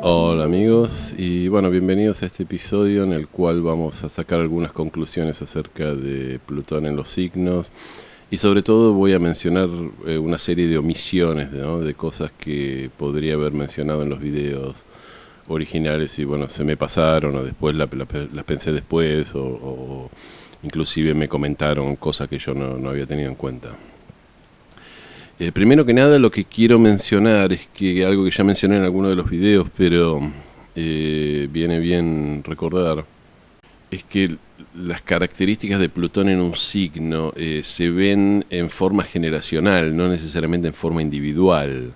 Hola amigos y bueno, bienvenidos a este episodio en el cual vamos a sacar algunas conclusiones acerca de Plutón en los signos y sobre todo voy a mencionar una serie de omisiones, ¿no? De cosas que podría haber mencionado en los videos originales y bueno, se me pasaron o después las pensé después o inclusive me comentaron cosas que yo no había tenido en cuenta. Primero que nada, lo que quiero mencionar es que algo que ya mencioné en alguno de los videos, pero viene bien recordar, es que las características de Plutón en un signo se ven en forma generacional, no necesariamente en forma individual,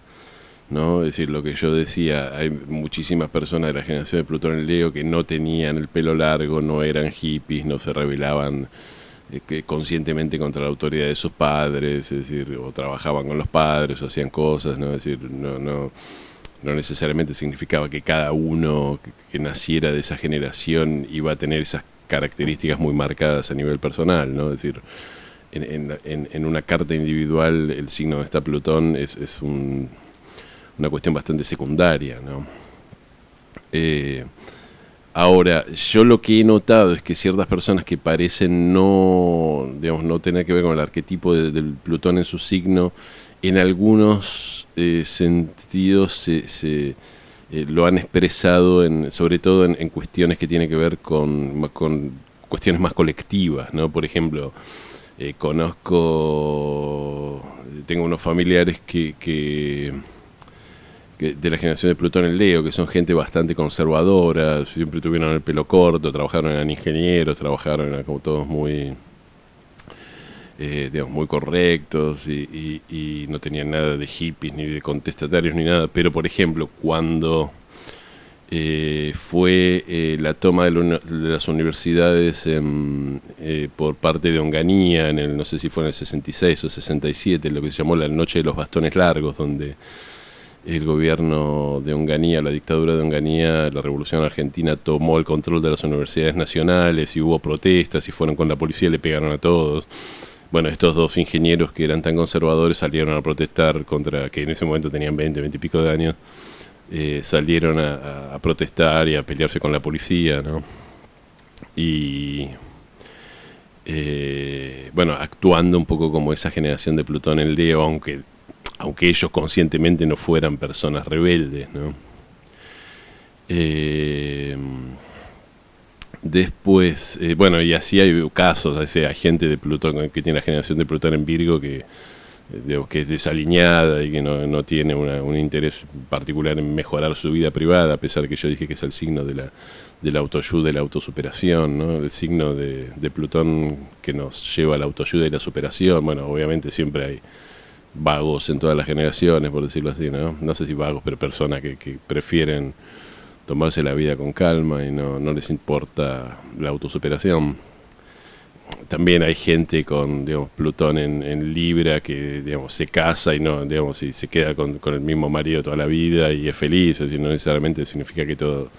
¿no? Es decir, lo que yo decía, hay muchísimas personas de la generación de Plutón en Leo que no tenían el pelo largo, no eran hippies, no se rebelaban que conscientemente contra la autoridad de sus padres, es decir, o trabajaban con los padres, o hacían cosas, ¿no? Es decir, no necesariamente significaba que cada uno que naciera de esa generación iba a tener esas características muy marcadas a nivel personal, ¿no? Es decir, en una carta individual el signo donde está Plutón es una cuestión bastante secundaria, ¿no? Ahora, yo lo que he notado es que ciertas personas que parecen no tener que ver con el arquetipo del Plutón en su signo, en algunos sentidos lo han expresado, sobre todo en cuestiones que tienen que ver con cuestiones más colectivas, ¿no? Por ejemplo, tengo unos familiares que de la generación de Plutón en Leo, que son gente bastante conservadora, siempre tuvieron el pelo corto, trabajaron, eran ingenieros, eran como todos muy, muy correctos y no tenían nada de hippies, ni de contestatarios, ni nada. Pero, por ejemplo, cuando fue la toma de las universidades por parte de Onganía, no sé si fue en el 66 o 67, lo que se llamó la Noche de los Bastones Largos, donde el gobierno de Onganía, la dictadura de Onganía, la revolución argentina tomó el control de las universidades nacionales y hubo protestas y fueron con la policía y le pegaron a todos. Bueno, estos dos ingenieros que eran tan conservadores salieron a protestar contra, que en ese momento tenían 20 y pico de años, salieron a protestar y a pelearse con la policía, ¿no? Y bueno, actuando un poco como esa generación de Plutón en Leo, aunque ellos conscientemente no fueran personas rebeldes, ¿no? Después, bueno, y así hay casos, hay gente de Plutón que tiene la generación de Plutón en Virgo que es desaliñada y que no tiene un interés particular en mejorar su vida privada, a pesar que yo dije que es el signo de la autoayuda y la autosuperación, ¿no? El signo de Plutón que nos lleva a la autoayuda y la superación. Bueno, obviamente siempre hay vagos en todas las generaciones, por decirlo así, ¿no? No sé si vagos, pero personas que prefieren tomarse la vida con calma y no les importa la autosuperación. También hay gente con, digamos, Plutón en Libra que, digamos, se casa y se queda con el mismo marido toda la vida y es feliz. Es decir, no necesariamente significa que todo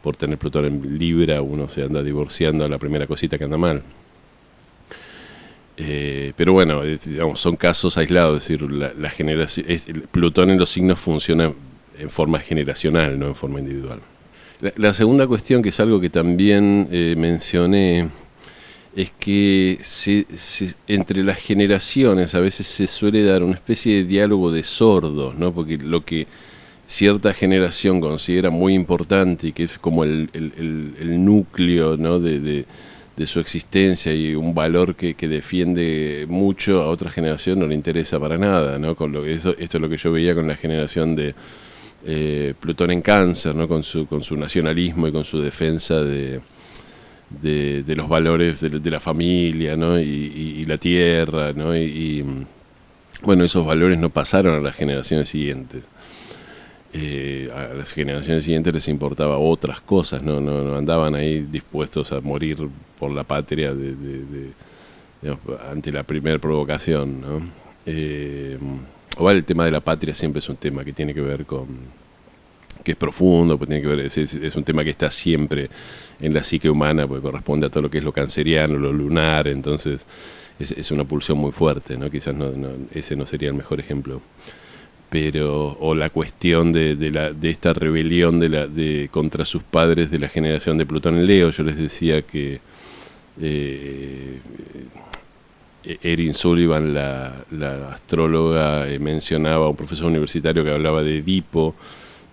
por tener Plutón en Libra uno se anda divorciando a la primera cosita que anda mal. Pero bueno, digamos, son casos aislados, es decir, la generación, Plutón en los signos funciona en forma generacional, no en forma individual. La segunda cuestión, que es algo que también mencioné, es que entre las generaciones a veces se suele dar una especie de diálogo de sordos, ¿no? Porque lo que cierta generación considera muy importante y que es como el núcleo, ¿no? de su existencia y un valor que defiende mucho, a otra generación no le interesa para nada, ¿no? Esto es lo que yo veía con la generación de Plutón en Cáncer, ¿no? Con su nacionalismo y con su defensa de los valores de la familia, ¿no? y la tierra, ¿no? Bueno, esos valores no pasaron a las generaciones siguientes. A las generaciones siguientes les importaba otras cosas, no andaban ahí dispuestos a morir por la patria digamos, ante la primera provocación, ¿no? Igual el tema de la patria siempre es un tema que tiene que ver que es profundo, pues tiene que ver, es un tema que está siempre en la psique humana, porque corresponde a todo lo que es lo canceriano, lo lunar, entonces es una pulsión muy fuerte, ¿no? Quizás ese no sería el mejor ejemplo. pero o la cuestión de esta rebelión contra sus padres de la generación de Plutón en Leo. Yo les decía que Erin Sullivan, la astróloga, mencionaba a un profesor universitario que hablaba de Edipo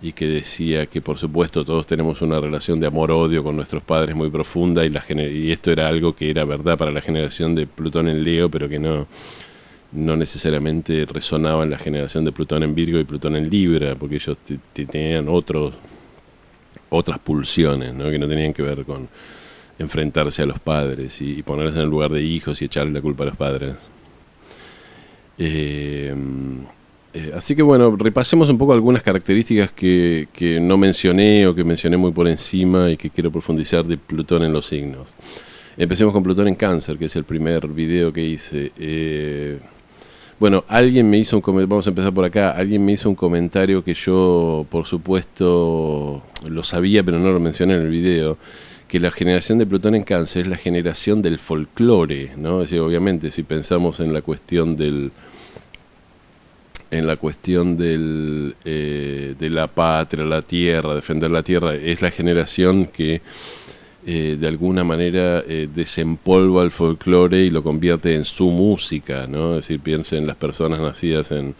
y que decía que por supuesto todos tenemos una relación de amor-odio con nuestros padres muy profunda, y esto era algo que era verdad para la generación de Plutón en Leo, pero que no necesariamente resonaba en la generación de Plutón en Virgo y Plutón en Libra, porque ellos tenían otras pulsiones, ¿no? Que no tenían que ver con enfrentarse a los padres y ponerse en el lugar de hijos y echarle la culpa a los padres. Así que bueno, repasemos un poco algunas características que no mencioné o que mencioné muy por encima y que quiero profundizar de Plutón en los signos. Empecemos con Plutón en Cáncer, que es el primer video que hice. Bueno, alguien me hizo un comentario, vamos a empezar por acá, alguien me hizo un comentario que yo, por supuesto, lo sabía, pero no lo mencioné en el video, que la generación de Plutón en Cáncer es la generación del folclore, ¿no? Es decir, obviamente, si pensamos en la cuestión de la patria, la tierra, defender la tierra, es la generación que de alguna manera desempolva el folclore y lo convierte en su música, ¿no? Es decir, piensen en las personas nacidas en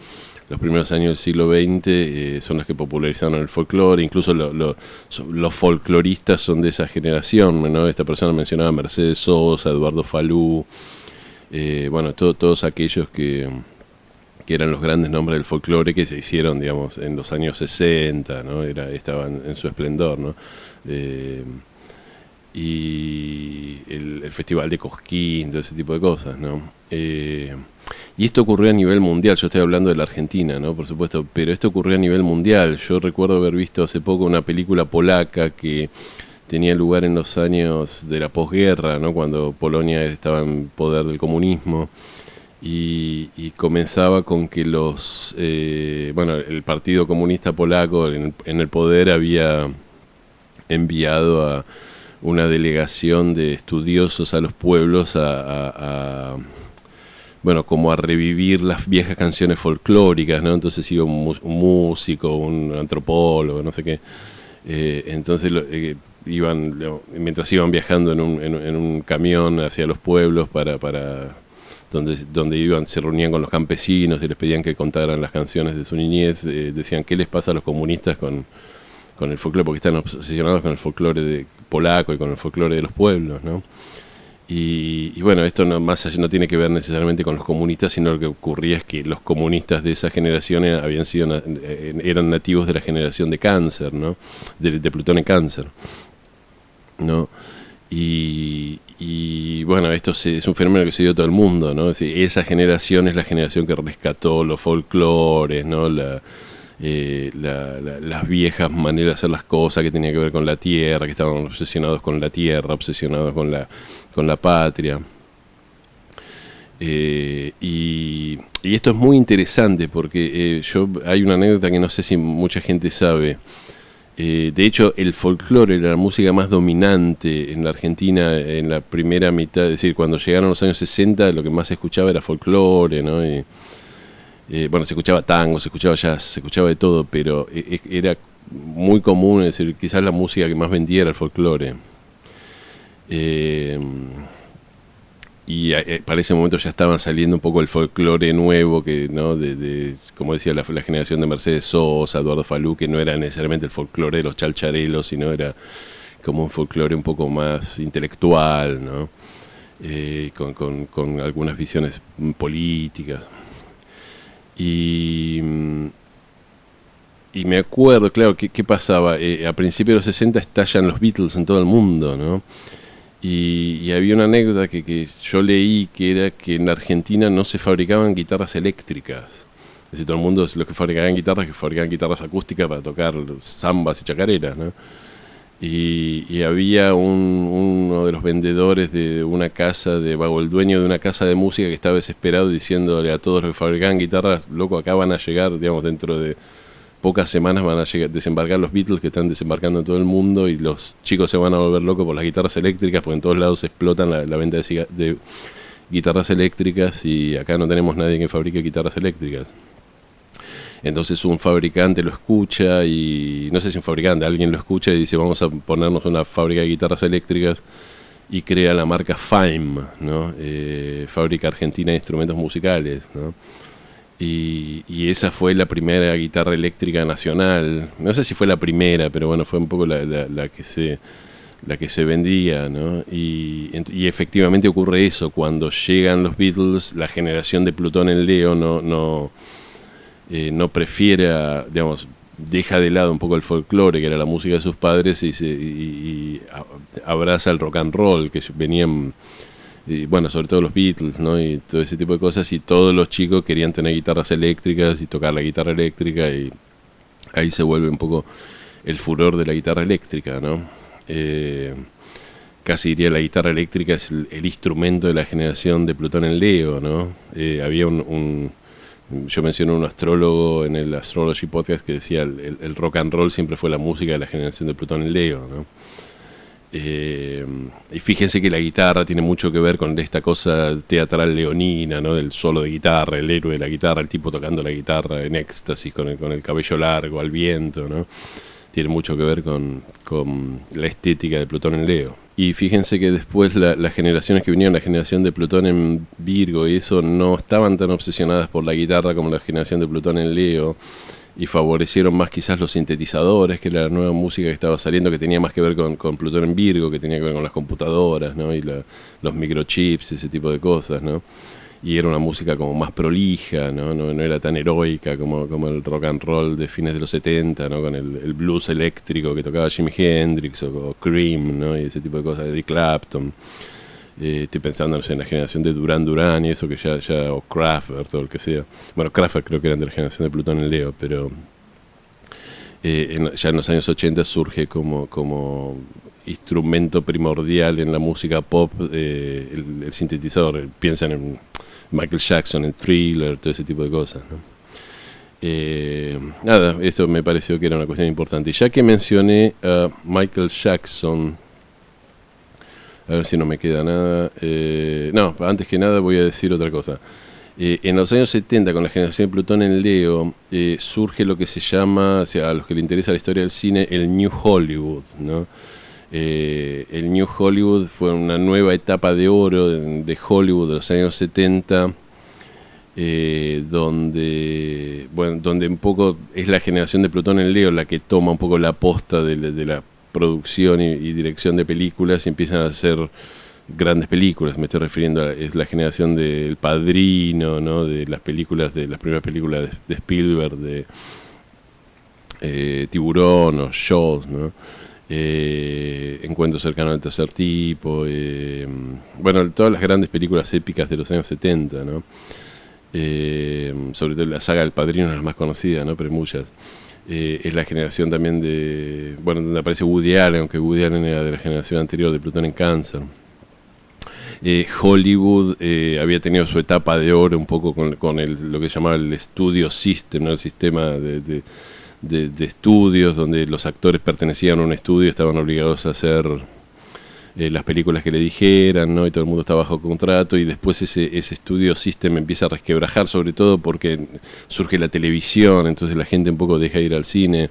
los primeros años del siglo XX, son las que popularizaron el folclore, incluso los folcloristas son de esa generación, ¿no? Esta persona mencionaba a Mercedes Sosa, Eduardo Falú, bueno, todos aquellos que eran los grandes nombres del folclore que se hicieron, digamos, en los años 60, ¿no? Estaban en su esplendor, ¿no? Y el Festival de Cosquín, todo ese tipo de cosas, ¿no? Y esto ocurrió a nivel mundial. Yo estoy hablando de la Argentina, ¿no? Por supuesto, pero esto ocurrió a nivel mundial. Yo recuerdo haber visto hace poco una película polaca que tenía lugar en los años de la posguerra, ¿no? Cuando Polonia estaba en poder del comunismo, y comenzaba con que el Partido Comunista Polaco en el poder había enviado a una delegación de estudiosos a los pueblos como a revivir las viejas canciones folclóricas, ¿no? Entonces iba un músico, un antropólogo, no sé qué. Entonces mientras iban viajando en un camión hacia los pueblos donde iban, se reunían con los campesinos y les pedían que contaran las canciones de su niñez, decían, ¿qué les pasa a los comunistas con el folclore? Porque están obsesionados con el folclore polaco y con el folclore de los pueblos, ¿no? Y bueno, esto no tiene que ver necesariamente con los comunistas, sino lo que ocurría es que los comunistas de esa generación eran nativos de la generación de Cáncer, ¿no? De Plutón en Cáncer, ¿no? Y bueno, esto es un fenómeno que se dio a todo el mundo, ¿no? Es decir, esa generación es la generación que rescató los folclores, ¿no? Las viejas maneras de hacer las cosas que tenían que ver con la tierra, que estaban obsesionados con la tierra, obsesionados con la patria. Y esto es muy interesante porque hay una anécdota que no sé si mucha gente sabe. De hecho, el folclore era la música más dominante en la Argentina en la primera mitad, es decir, cuando llegaron los años 60, lo que más se escuchaba era folclore, ¿no? Se escuchaba tango, se escuchaba jazz, se escuchaba de todo, pero era muy común, es decir, quizás la música que más vendía era el folclore. Para ese momento ya estaban saliendo un poco el folclore nuevo, que, ¿no? Como decía, la generación de Mercedes Sosa, Eduardo Falú, que no era necesariamente el folclore de los chalcharelos, sino era como un folclore un poco más intelectual, ¿no? Con algunas visiones políticas. Y me acuerdo, claro, ¿qué pasaba? A principios de los 60 estallan los Beatles en todo el mundo, ¿no? Y había una anécdota que yo leí, que era que en la Argentina no se fabricaban guitarras eléctricas. Es decir, todo el mundo, los que fabricaban guitarras acústicas para tocar zambas y chacareras, ¿no? Y había uno de los vendedores de una casa, el dueño de una casa de música, que estaba desesperado diciéndole a todos los que fabricaban guitarras, loco, acá van a llegar, digamos, dentro de pocas semanas van a desembarcar los Beatles, que están desembarcando en todo el mundo, y los chicos se van a volver locos por las guitarras eléctricas, porque en todos lados explotan la venta de guitarras eléctricas, y acá no tenemos nadie que fabrique guitarras eléctricas. Entonces un fabricante lo escucha y, no sé si un fabricante, alguien lo escucha y dice vamos a ponernos una fábrica de guitarras eléctricas y crea la marca FAIM, ¿no? Fábrica Argentina de Instrumentos Musicales, ¿no? Y esa fue la primera guitarra eléctrica nacional. No sé si fue la primera, pero bueno, fue un poco la que se vendía, ¿no? Y efectivamente ocurre eso. Cuando llegan los Beatles, la generación de Plutón en Leo no prefiere, digamos, deja de lado un poco el folclore, que era la música de sus padres, y abraza el rock and roll, que venían, y bueno, sobre todo los Beatles, ¿no? Y todo ese tipo de cosas, y todos los chicos querían tener guitarras eléctricas y tocar la guitarra eléctrica, y ahí se vuelve un poco el furor de la guitarra eléctrica, ¿no? Casi diría la guitarra eléctrica es el instrumento de la generación de Plutón en Leo, ¿no? Había yo mencioné un astrólogo en el Astrology Podcast que decía el rock and roll siempre fue la música de la generación de Plutón en Leo, ¿no? Y fíjense que la guitarra tiene mucho que ver con esta cosa teatral leonina, ¿no? Del solo de guitarra, el héroe de la guitarra, el tipo tocando la guitarra en éxtasis con el cabello largo al viento, ¿no? Tiene mucho que ver con la estética de Plutón en Leo. Y fíjense que después las generaciones que vinieron, la generación de Plutón en Virgo y eso, no estaban tan obsesionadas por la guitarra como la generación de Plutón en Leo, y favorecieron más quizás los sintetizadores, que era la nueva música que estaba saliendo, que tenía más que ver con Plutón en Virgo, que tenía que ver con las computadoras, ¿no? Y los microchips, ese tipo de cosas, ¿no? Y era una música como más prolija, ¿no? No era tan heroica como el rock and roll de fines de los 70, ¿no? Con el blues eléctrico que tocaba Jimi Hendrix o Cream, ¿no? Y ese tipo de cosas, Eric Clapton. Estoy pensando, no sé, en la generación de Duran Duran y eso, que ya o Kraftwerk, todo el que sea. Bueno, Kraftwerk creo que eran de la generación de Plutón en Leo, pero ya en los años 80 surge como instrumento primordial en la música pop el sintetizador. Piensan en Michael Jackson, en Thriller, todo ese tipo de cosas, ¿no? Nada, esto me pareció que era una cuestión importante. Y ya que mencioné a Michael Jackson, a ver si no me queda nada. No, antes que nada voy a decir otra cosa. En los años 70, con la generación de Plutón en Leo, surge lo que se llama, o sea, a los que les interesa la historia del cine, el New Hollywood, ¿no? El New Hollywood fue una nueva etapa de oro de Hollywood de los años 70, donde un poco es la generación de Plutón en Leo la que toma un poco la posta de la producción y dirección de películas, y empiezan a hacer grandes películas. Me estoy refiriendo es la generación del Padrino, ¿no? De las primeras películas de Spielberg, de Tiburón o Jaws, ¿no? Encuentro cercano al tercer tipo, bueno, todas las grandes películas épicas de los años 70, ¿no? Sobre todo la saga del Padrino es la más conocida, ¿no? Pero hay muchas. Es la generación también donde aparece Woody Allen, aunque Woody Allen era de la generación anterior de Plutón en Cáncer. Hollywood había tenido su etapa de oro un poco con lo que se llamaba el Studio System, ¿no? El sistema de estudios donde los actores pertenecían a un estudio y estaban obligados a hacer las películas que le dijeran, ¿no? Y todo el mundo está bajo contrato, y después ese Studio System empieza a resquebrajar, sobre todo porque surge la televisión, entonces la gente un poco deja de ir al cine.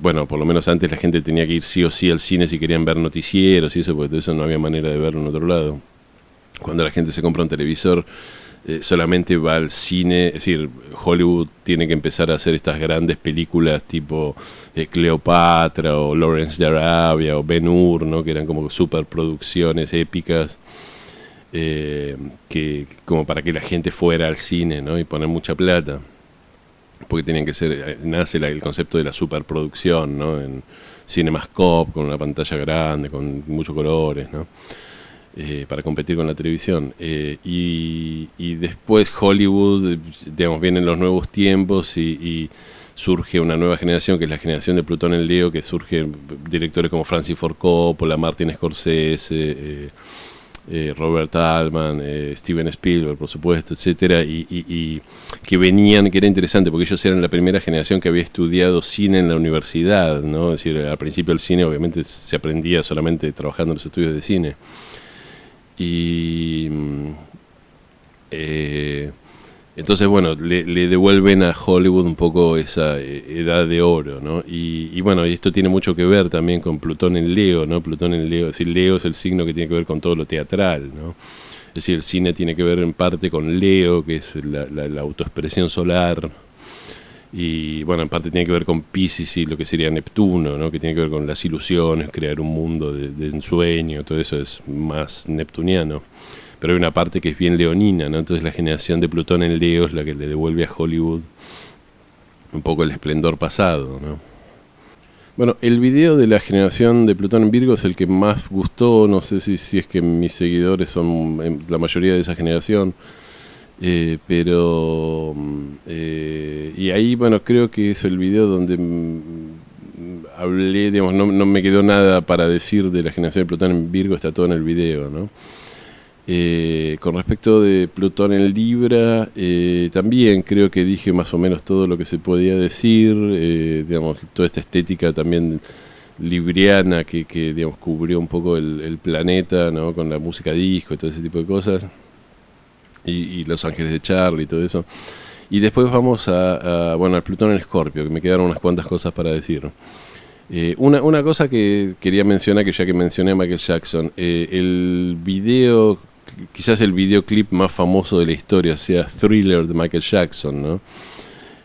Bueno, por lo menos antes la gente tenía que ir sí o sí al cine si querían ver noticieros y eso, porque de eso no había manera de verlo en otro lado. Cuando la gente se compra un televisor, solamente va al cine, es decir, Hollywood tiene que empezar a hacer estas grandes películas tipo Cleopatra o Lawrence de Arabia o Ben-Hur, ¿no? Que eran como superproducciones épicas, que como para que la gente fuera al cine, ¿no? Y poner mucha plata, porque tenían que ser, nace el concepto de la superproducción, ¿no? En CinemaScope, con una pantalla grande, con muchos colores, ¿no? Para competir con la televisión, y después Hollywood, digamos, vienen los nuevos tiempos y surge una nueva generación, que es la generación de Plutón en Leo, que surgen directores como Francis Ford Coppola, Martin Scorsese, Robert Altman, Steven Spielberg, por supuesto, etcétera, y que venían, que era interesante porque ellos eran la primera generación que había estudiado cine en la universidad, ¿no? Es decir, al principio el cine obviamente se aprendía solamente trabajando en los estudios de cine. Y Entonces, bueno, le devuelven a Hollywood un poco esa edad de oro, ¿no? Y bueno, y esto tiene mucho que ver también con Plutón en Leo, ¿no? Plutón en Leo, es decir, Leo es el signo que tiene que ver con todo lo teatral, ¿no? Es decir, el cine tiene que ver en parte con Leo, que es la autoexpresión solar, y bueno, en parte tiene que ver con Piscis y lo que sería Neptuno, ¿no? Que tiene que ver con las ilusiones, crear un mundo de ensueño, todo eso es más neptuniano. Pero hay una parte que es bien leonina, ¿no? Entonces la generación de Plutón en Leo es la que le devuelve a Hollywood un poco el esplendor pasado, ¿no? Bueno, el video de la generación de Plutón en Virgo es el que más gustó, no sé si es que mis seguidores son la mayoría de esa generación, y ahí, bueno, creo que es el video donde hablé, digamos, no me quedó nada para decir de la generación de Plutón en Virgo, está todo en el video, ¿no? Con respecto de Plutón en Libra, también creo que dije más o menos todo lo que se podía decir, digamos, toda esta estética también libriana que digamos, cubrió un poco el planeta, ¿no? Con la música disco y todo ese tipo de cosas, y Los Ángeles de Charlie y todo eso. Y después vamos bueno, al Plutón en Escorpio, que me quedaron unas cuantas cosas para decir. Una cosa que quería mencionar, que ya que mencioné a Michael Jackson, el video, quizás el videoclip más famoso de la historia sea Thriller de Michael Jackson, ¿no?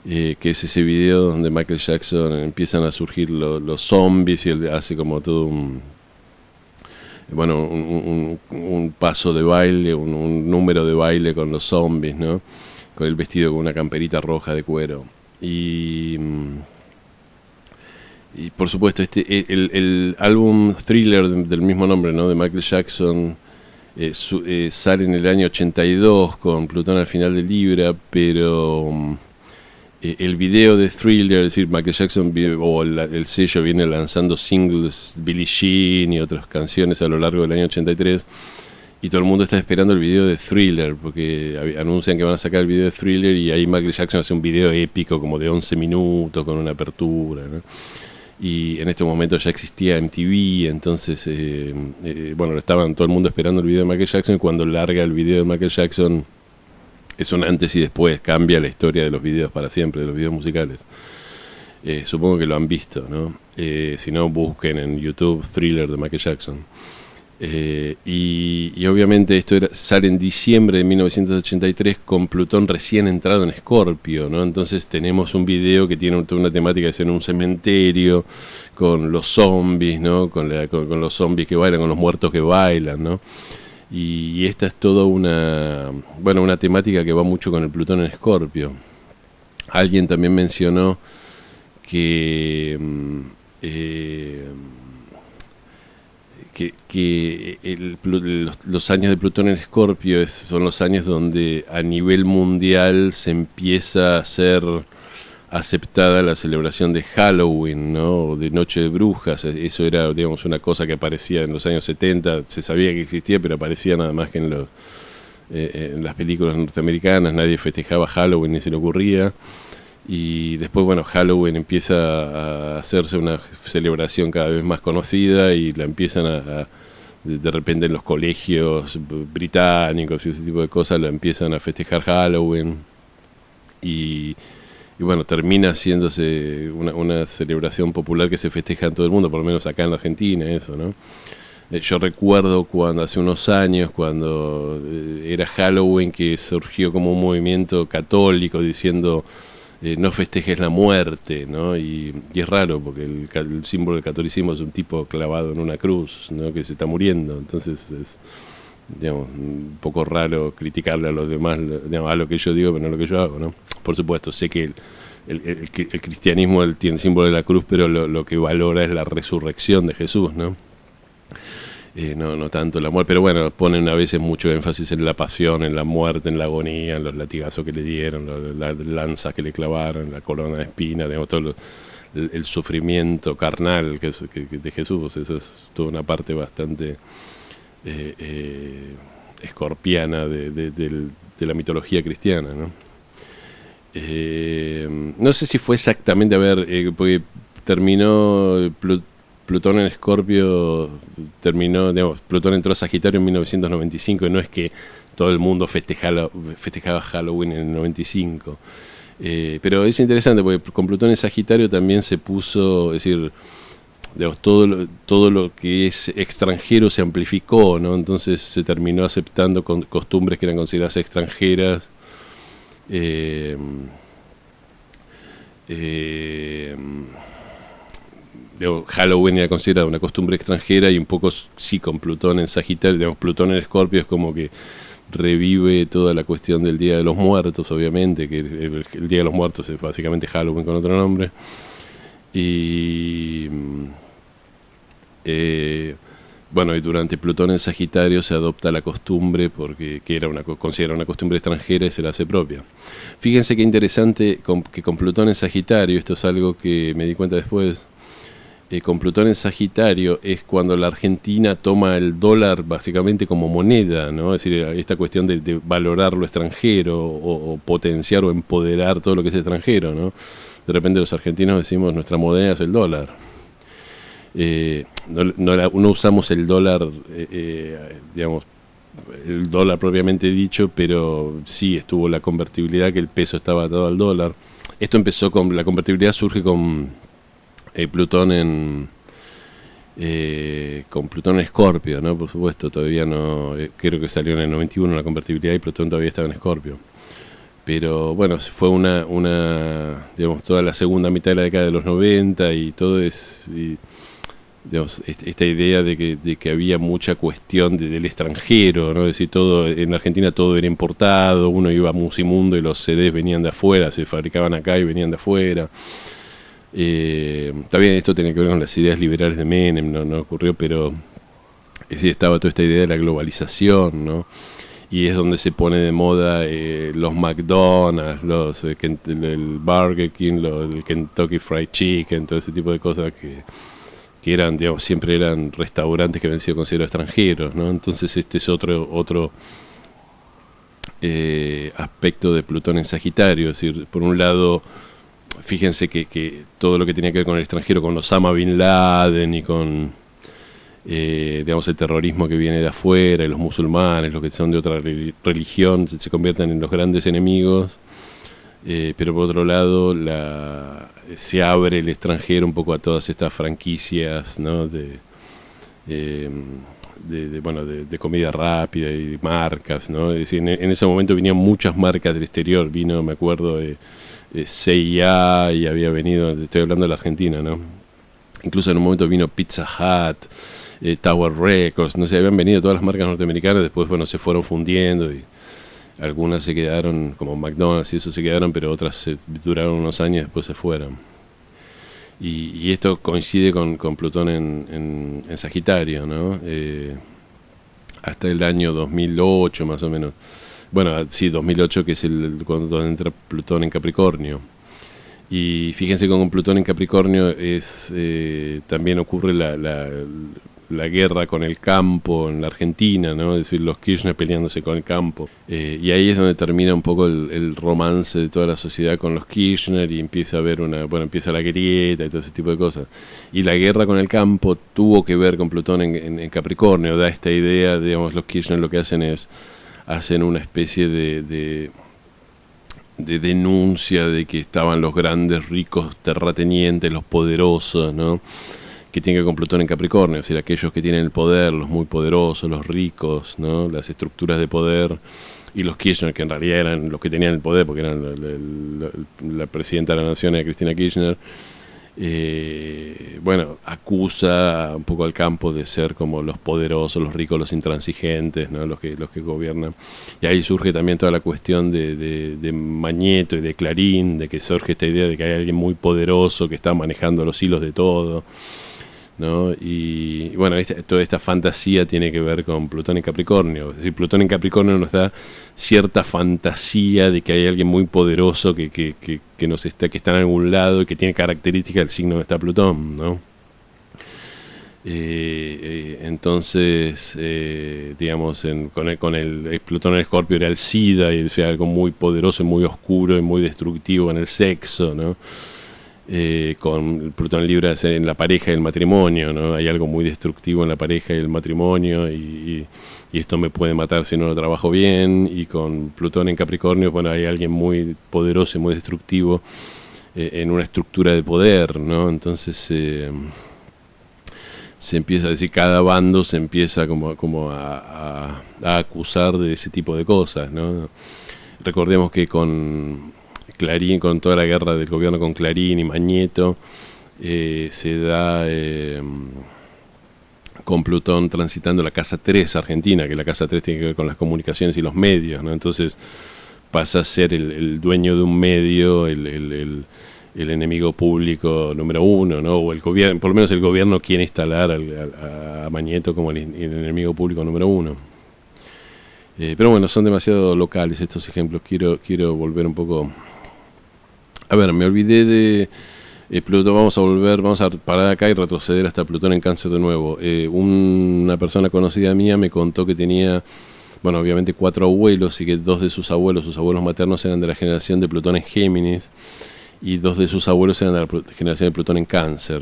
Que es ese video donde Michael Jackson empiezan a surgir los zombies y él hace como todo un paso de baile, un número de baile con los zombies, ¿no? Con el vestido con una camperita roja de cuero. Y por supuesto, el álbum Thriller del mismo nombre, ¿no? De Michael Jackson, sale en el año 82 con Plutón al final de Libra, pero el video de Thriller, es decir, Michael Jackson el sello viene lanzando singles, Billie Jean y otras canciones a lo largo del año 83, y todo el mundo está esperando el video de Thriller, porque anuncian que van a sacar el video de Thriller, y ahí Michael Jackson hace un video épico como de 11 minutos con una apertura, ¿no? Y en este momento ya existía MTV, entonces bueno, estaban todo el mundo esperando el video de Michael Jackson, y cuando larga el video de Michael Jackson es un antes y después, cambia la historia de los videos para siempre, de los videos musicales. Supongo que lo han visto, ¿no? Si no, busquen en YouTube Thriller de Michael Jackson. Y obviamente esto sale en diciembre de 1983 con Plutón recién entrado en Escorpio, ¿no? Entonces tenemos un video que tiene toda una temática de ser en un cementerio, con los zombies, ¿no? Con los zombies que bailan, con los muertos que bailan, ¿no? Y esta es toda una temática que va mucho con el Plutón en Escorpio. Alguien también mencionó que los años de Plutón en Escorpio son los años donde a nivel mundial se empieza a hacer aceptada la celebración de Halloween, ¿no? O de Noche de Brujas. Eso era, digamos, una cosa que aparecía en los años 70, se sabía que existía, pero aparecía nada más que en las películas norteamericanas. Nadie festejaba Halloween ni se le ocurría. Y después, bueno, Halloween empieza a hacerse una celebración cada vez más conocida, y la empiezan de repente en los colegios británicos y ese tipo de cosas, la empiezan a festejar Halloween. Y bueno, termina haciéndose una celebración popular que se festeja en todo el mundo, por lo menos acá en la Argentina, eso, ¿no? Yo recuerdo cuando hace unos años, cuando era Halloween, que surgió como un movimiento católico diciendo no festejes la muerte, ¿no? Y es raro, porque el símbolo del catolicismo es un tipo clavado en una cruz, ¿no? Que se está muriendo, entonces es, digamos, un poco raro criticarle a los demás, digamos, a lo que yo digo, pero no a lo que yo hago, ¿no? Por supuesto, sé que el cristianismo tiene el símbolo de la cruz, pero lo que valora es la resurrección de Jesús, ¿no? No tanto la muerte, pero bueno, ponen a veces mucho énfasis en la pasión, en la muerte, en la agonía, en los latigazos que le dieron, las lanzas que le clavaron, la corona de espinas, digamos, todo el sufrimiento carnal que de Jesús. Eso es toda una parte bastante escorpiana de la mitología cristiana, ¿no? No sé si fue exactamente, porque terminó Plutón en Escorpio, digamos, Plutón entró a Sagitario en 1995, y no es que todo el mundo festejaba Halloween en el 95. Pero es interesante porque con Plutón en Sagitario también se puso, es decir, digamos, todo lo que es extranjero se amplificó, ¿no? Entonces se terminó aceptando costumbres que eran consideradas extranjeras. Halloween era considerada una costumbre extranjera y un poco sí con Plutón en Sagitario, digamos, Plutón en Escorpio es como que revive toda la cuestión del Día de los Muertos, obviamente, que el Día de los Muertos es básicamente Halloween con otro nombre. Y bueno, y durante Plutón en Sagitario se adopta la costumbre porque que era considera una costumbre extranjera y se la hace propia. Fíjense qué interesante que con Plutón en Sagitario, esto es algo que me di cuenta después, con Plutón en Sagitario es cuando la Argentina toma el dólar básicamente como moneda, ¿no? Es decir, esta cuestión de valorar lo extranjero o potenciar o empoderar todo lo que es extranjero, ¿no? De repente los argentinos decimos nuestra moneda es el dólar. No usamos el dólar, digamos, el dólar propiamente dicho, pero sí estuvo la convertibilidad, que el peso estaba atado al dólar. Esto empezó con, la convertibilidad surge con Plutón con Plutón en Escorpio, ¿no? Por supuesto, todavía no, creo que salió en el 91 la convertibilidad y Plutón todavía estaba en Escorpio. Pero bueno, fue digamos, toda la segunda mitad de la década de los 90 y todo digamos, esta idea de que había mucha cuestión del extranjero, ¿no? Es decir, todo, en Argentina todo era importado, uno iba a Musimundo y los CDs venían de afuera, se fabricaban acá y venían de afuera. Está bien, esto tiene que ver con las ideas liberales de Menem, no ocurrió, pero sí estaba toda esta idea de la globalización, ¿no? Y es donde se pone de moda los McDonald's, el Burger King, el Kentucky Fried Chicken, todo ese tipo de cosas que eran, digamos, siempre eran restaurantes que habían sido considerados extranjeros, ¿no? Entonces este es otro aspecto de Plutón en Sagitario, es decir, por un lado, fíjense que todo lo que tenía que ver con el extranjero, con Osama Bin Laden y con digamos, el terrorismo que viene de afuera, y los musulmanes, los que son de otra religión, se convierten en los grandes enemigos, pero por otro lado se abre el extranjero un poco a todas estas franquicias, ¿no? de comida rápida y marcas, ¿no? Es decir, en ese momento venían muchas marcas del exterior, vino, me acuerdo, CIA y había venido, estoy hablando de la Argentina, ¿no? Incluso en un momento vino Pizza Hut, Tower Records, no sé, habían venido todas las marcas norteamericanas, después, bueno, se fueron fundiendo y algunas se quedaron, como McDonald's y eso se quedaron, pero otras duraron unos años y después se fueron. Y esto coincide con Plutón en Sagitario, ¿no? Hasta el año 2008 más o menos. Bueno, sí, 2008, que es cuando entra Plutón en Capricornio. Y fíjense con Plutón en Capricornio también ocurre la guerra con el campo en la Argentina, ¿no? Es decir, los Kirchner peleándose con el campo. Y ahí es donde termina un poco el romance de toda la sociedad con los Kirchner y empieza a haber empieza la grieta y todo ese tipo de cosas. Y la guerra con el campo tuvo que ver con Plutón en Capricornio, da esta idea, digamos, los Kirchner lo que hacen una especie de denuncia de que estaban los grandes ricos terratenientes, los poderosos, ¿no? Que tiene que ver con Plutón en Capricornio, es decir, aquellos que tienen el poder, los muy poderosos, los ricos, ¿no? Las estructuras de poder, y los Kirchner, que en realidad eran los que tenían el poder, porque eran la presidenta de la nación, era Cristina Kirchner. Acusa un poco al campo de ser como los poderosos, los ricos, los intransigentes, ¿no? los que gobiernan. Y ahí surge también toda la cuestión de Magneto y de Clarín, de que surge esta idea de que hay alguien muy poderoso que está manejando los hilos de todo, ¿no? Y bueno, toda esta fantasía tiene que ver con Plutón en Capricornio. Es decir, Plutón en Capricornio nos da cierta fantasía de que hay alguien muy poderoso que está en algún lado y que tiene características del signo donde está Plutón, ¿no? Entonces, digamos, con el Plutón en Escorpio era el SIDA, y algo muy poderoso y muy oscuro y muy destructivo en el sexo, ¿no? con Plutón Libra en la pareja y el matrimonio, ¿no? Hay algo muy destructivo en la pareja y el matrimonio y esto me puede matar si no lo trabajo bien. Y con Plutón en Capricornio, bueno, hay alguien muy poderoso y muy destructivo en una estructura de poder, ¿no? Entonces se empieza a decir, cada bando se empieza como a acusar de ese tipo de cosas, ¿no? Recordemos que con Clarín, con toda la guerra del gobierno con Clarín y Mañeto, se da con Plutón transitando la casa 3 argentina, que la casa 3 tiene que ver con las comunicaciones y los medios, ¿no? Entonces pasa a ser el dueño de un medio, el enemigo público número uno, ¿no? O el gobierno, por lo menos el gobierno quiere instalar a Mañeto como el enemigo público número uno. Pero bueno, son demasiado locales estos ejemplos. Quiero volver un poco. A ver, me olvidé de Plutón. Vamos a parar acá y retroceder hasta Plutón en Cáncer de nuevo. Una persona conocida mía me contó que tenía, bueno, obviamente 4 abuelos y que 2 de sus abuelos maternos eran de la generación de Plutón en Géminis y 2 de sus abuelos eran de la generación de Plutón en Cáncer.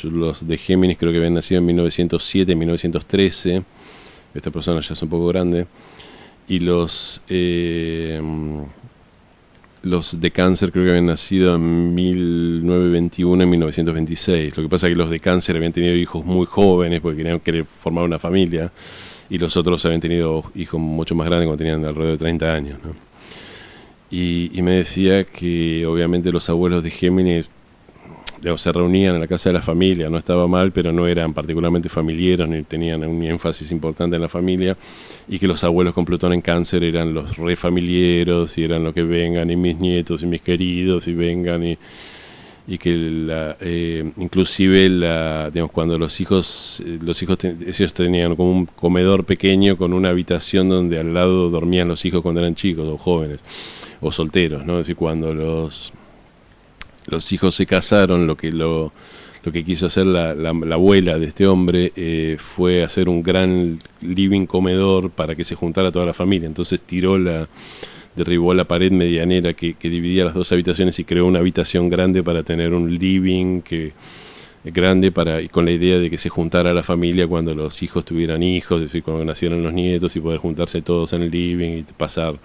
Los de Géminis creo que habían nacido en 1907, 1913. Esta persona ya es un poco grande. Y los de Cáncer creo que habían nacido en 1921, en 1926. Lo que pasa es que los de Cáncer habían tenido hijos muy jóvenes porque querían formar una familia, y los otros habían tenido hijos mucho más grandes cuando tenían alrededor de 30 años, ¿no? Y me decía que obviamente los abuelos de Géminis, digamos, se reunían en la casa de la familia, no estaba mal, pero no eran particularmente familiares, ni tenían un énfasis importante en la familia, y que los abuelos con Plutón en Cáncer eran los re familiares, y eran lo que vengan, y mis nietos, y mis queridos, y vengan, y que inclusive digamos, cuando los hijos ellos tenían como un comedor pequeño con una habitación donde al lado dormían los hijos cuando eran chicos, o jóvenes, o solteros, ¿no? Es decir, cuando los hijos se casaron, lo que quiso hacer la abuela de este hombre fue hacer un gran living comedor para que se juntara toda la familia. Entonces derribó la pared medianera que dividía las 2 habitaciones y creó una habitación grande para tener un living grande y con la idea de que se juntara la familia cuando los hijos tuvieran hijos, es decir, cuando nacieran los nietos, y poder juntarse todos en el living y pasar.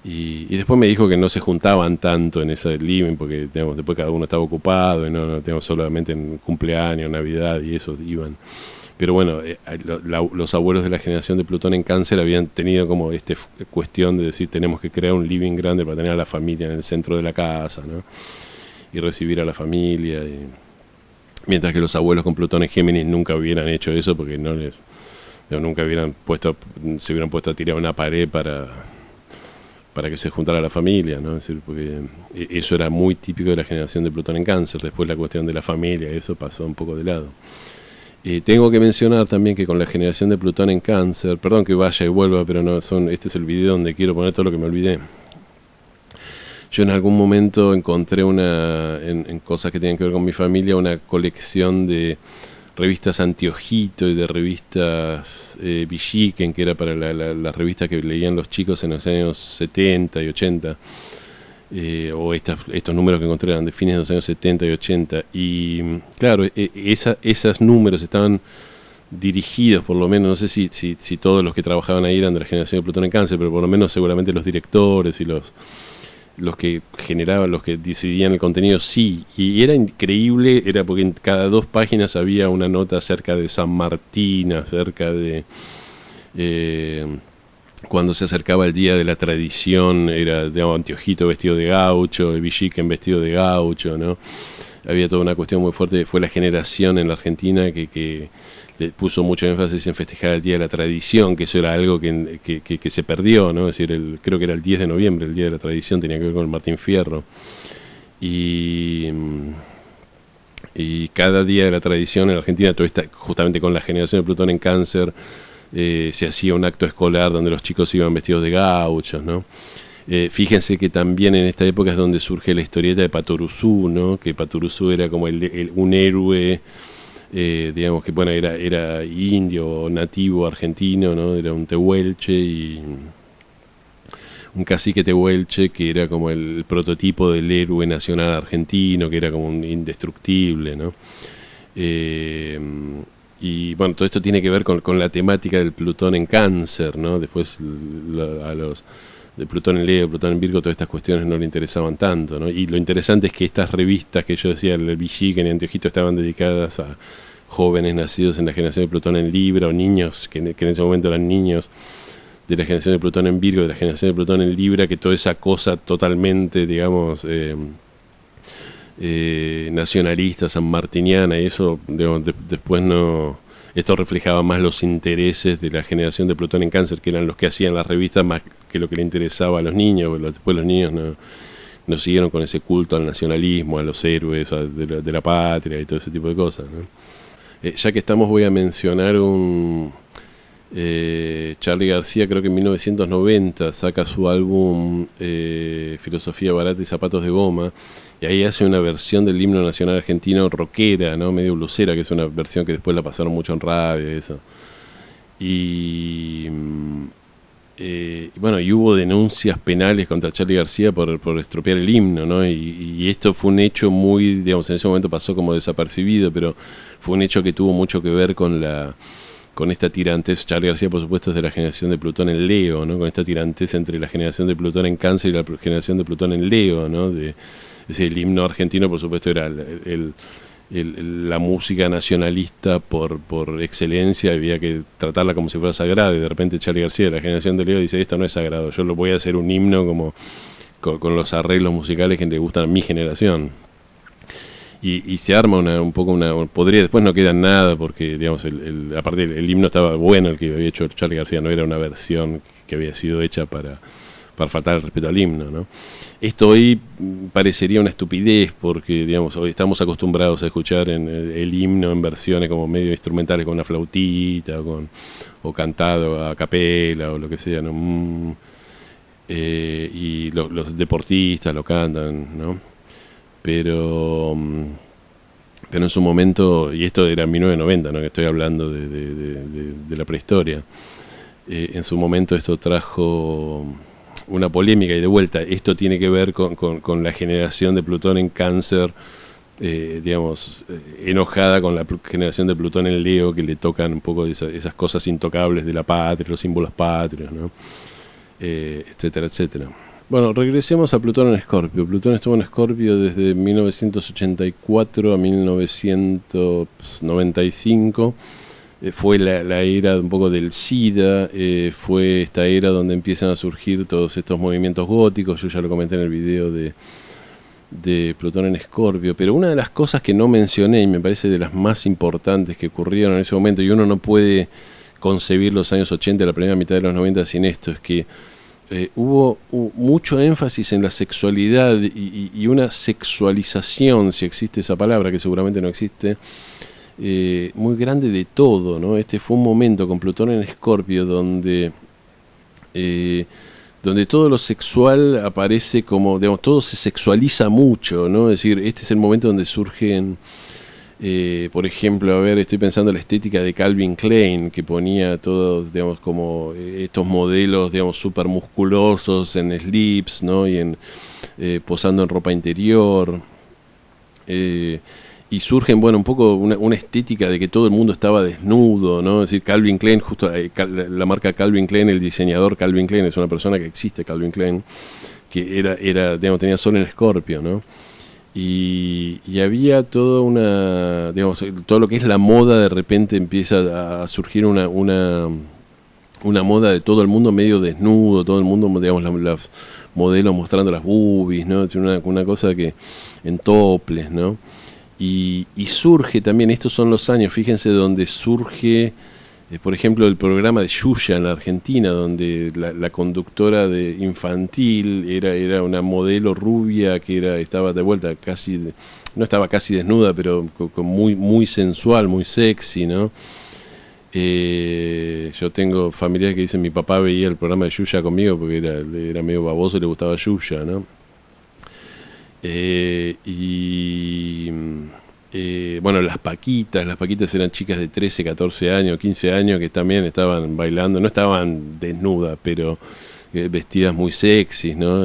Y después me dijo que no se juntaban tanto en ese living porque después cada uno estaba ocupado y no solamente en cumpleaños, Navidad y eso iban. Pero bueno, los abuelos de la generación de Plutón en Cáncer habían tenido como cuestión de decir, tenemos que crear un living grande para tener a la familia en el centro de la casa, ¿no? Y recibir a la familia. Mientras que los abuelos con Plutón en Géminis nunca hubieran hecho eso porque nunca se hubieran puesto a tirar una pared para que se juntara la familia, ¿no? Es decir, porque eso era muy típico de la generación de Plutón en Cáncer. Después la cuestión de la familia, eso pasó un poco de lado. Tengo que mencionar también que con la generación de Plutón en Cáncer, perdón que vaya y vuelva, pero este es el video donde quiero poner todo lo que me olvidé. Yo en algún momento encontré en cosas que tienen que ver con mi familia, una colección de revistas Antiojito y de revistas Villiquen, que era para las revistas que leían los chicos en los años 70 y 80, o estos números que encontré eran de fines de los años 70 y 80, y claro, esos números estaban dirigidos, por lo menos, no sé si todos los que trabajaban ahí eran de la generación de Plutón en Cáncer, pero por lo menos seguramente los directores y los que generaban, los que decidían el contenido, sí, y era increíble, era porque en cada 2 páginas había una nota acerca de San Martín, acerca de cuando se acercaba el día de la tradición, era de Antiojito vestido de gaucho, el Villiquen vestido de gaucho, ¿no? Había toda una cuestión muy fuerte, fue la generación en la Argentina que le puso mucho énfasis en festejar el Día de la Tradición, que eso era algo que se perdió, ¿no? Es decir, creo que era el 10 de noviembre, el Día de la Tradición, tenía que ver con el Martín Fierro. Y cada Día de la Tradición en la Argentina, justamente con la generación de Plutón en Cáncer, se hacía un acto escolar donde los chicos iban vestidos de gauchos, ¿no? Fíjense que también en esta época es donde surge la historieta de Patoruzú, ¿no? Que Patoruzú era como un héroe, digamos que bueno, era indio, nativo argentino, ¿no? Era un tehuelche y un cacique tehuelche que era como el prototipo del héroe nacional argentino, que era como un indestructible, ¿no? Y bueno, todo esto tiene que ver con la temática del Plutón en Cáncer, ¿no? Después a los de Plutón en Leo, Plutón en Virgo, todas estas cuestiones no le interesaban tanto, ¿no? Y lo interesante es que estas revistas que yo decía, el Villiquen y Anteojito, estaban dedicadas a jóvenes nacidos en la generación de Plutón en Libra, o niños que en ese momento eran niños de la generación de Plutón en Virgo, de la generación de Plutón en Libra, que toda esa cosa totalmente, digamos, nacionalista, sanmartiniana, y eso, digamos, después no... Esto reflejaba más los intereses de la generación de Plutón en Cáncer, que eran los que hacían las revistas, más que lo que le interesaba a los niños. Pero después los niños no siguieron con ese culto al nacionalismo, a los héroes de la patria y todo ese tipo de cosas, ¿no? Ya que estamos, voy a mencionar un... Charly García, creo que en 1990 saca su álbum Filosofía Barata y Zapatos de Goma, y ahí hace una versión del himno nacional argentino rockera, ¿no? Medio blusera, que es una versión que después la pasaron mucho en radio y eso. Y bueno, y hubo denuncias penales contra Charly García por estropear el himno, ¿no? Y esto fue un hecho muy, digamos, en ese momento pasó como desapercibido, pero fue un hecho que tuvo mucho que ver con esta tirantez. Charly García, por supuesto, es de la generación de Plutón en Leo, ¿no? Con esta tirantez entre la generación de Plutón en Cáncer y la generación de Plutón en Leo, ¿no? El himno argentino, por supuesto, era la música nacionalista por excelencia, había que tratarla como si fuera sagrada, y de repente Charly García, de la generación de Leo, dice: esto no es sagrado, yo lo voy a hacer un himno como con los arreglos musicales que le gustan a mi generación. Y se arma un poco una... Podría, después no queda nada, porque, digamos, aparte el himno estaba bueno, el que había hecho Charly García, no era una versión que había sido hecha para faltar el respeto al himno, ¿no? Esto hoy parecería una estupidez, porque, digamos, hoy estamos acostumbrados a escuchar el himno en versiones como medio instrumentales, con una flautita, o cantado a capela, o lo que sea, ¿no? Y los deportistas lo cantan, ¿no? Pero en su momento, y esto era en 1990, ¿no? Que estoy hablando de la prehistoria, en su momento esto trajo una polémica, y de vuelta, esto tiene que ver con la generación de Plutón en Cáncer, digamos, enojada con la generación de Plutón en Leo, que le tocan un poco esas cosas intocables de la patria, los símbolos patrios, ¿no? Etcétera, etcétera. Bueno, regresemos a Plutón en Escorpio. Plutón estuvo en Escorpio desde 1984 a 1995. Fue la era un poco del SIDA, fue esta era donde empiezan a surgir todos estos movimientos góticos. Yo ya lo comenté en el video de Plutón en Escorpio, pero una de las cosas que no mencioné, y me parece de las más importantes que ocurrieron en ese momento, y uno no puede concebir los años 80, la primera mitad de los 90 sin esto, es que hubo mucho énfasis en la sexualidad y una sexualización, si existe esa palabra, que seguramente no existe, muy grande de todo, ¿no? Este fue un momento con Plutón en Escorpio donde todo lo sexual aparece como, digamos, todo se sexualiza mucho, ¿no? Es decir, este es el momento donde surgen, por ejemplo, a ver, estoy pensando en la estética de Calvin Klein, que ponía todos, digamos, como estos modelos, digamos, súper musculosos en slips, ¿no? Y posando en ropa interior. Y surgen, bueno, un poco una estética de que todo el mundo estaba desnudo, ¿no? Es decir, Calvin Klein, justo la marca Calvin Klein, el diseñador Calvin Klein, es una persona que existe, Calvin Klein, que era digamos, tenía sol en Escorpio, ¿no? Y había toda una, digamos, todo lo que es la moda, de repente empieza a surgir una moda de todo el mundo medio desnudo, todo el mundo, digamos, los modelos mostrando las boobies, ¿no? Una cosa que en toples, ¿no? Y surge también, estos son los años, fíjense, donde surge, por ejemplo, el programa de Yuya en la Argentina, donde la conductora de infantil era una modelo rubia que estaba de vuelta casi, no estaba casi desnuda, pero muy, muy sensual, muy sexy, ¿no? Yo tengo familiares que dicen: mi papá veía el programa de Yuya conmigo porque era medio baboso y le gustaba Yuya, ¿no? Bueno, las Paquitas eran chicas de 13, 14 años, 15 años que también estaban bailando, no estaban desnudas, pero vestidas muy sexys, ¿no?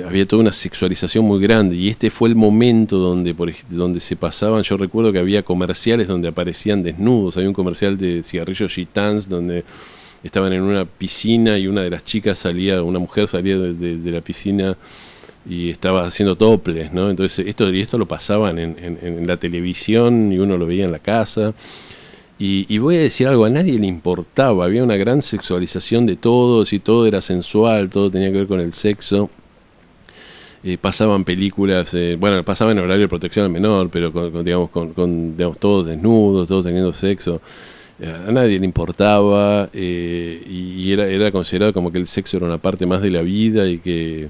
Había toda una sexualización muy grande, y este fue el momento donde se pasaban. Yo recuerdo que había comerciales donde aparecían desnudos. Había un comercial de cigarrillos Gitans donde estaban en una piscina y una de las chicas una mujer salía de la piscina y estaba haciendo toples, ¿no? Entonces esto lo pasaban en la televisión y uno lo veía en la casa. Y voy a decir algo, a nadie le importaba, había una gran sexualización de todos y todo era sensual, todo tenía que ver con el sexo. Pasaban películas, pasaban en horario de protección al menor, pero digamos, todos desnudos, todos teniendo sexo. A nadie le importaba, y era considerado como que el sexo era una parte más de la vida, y que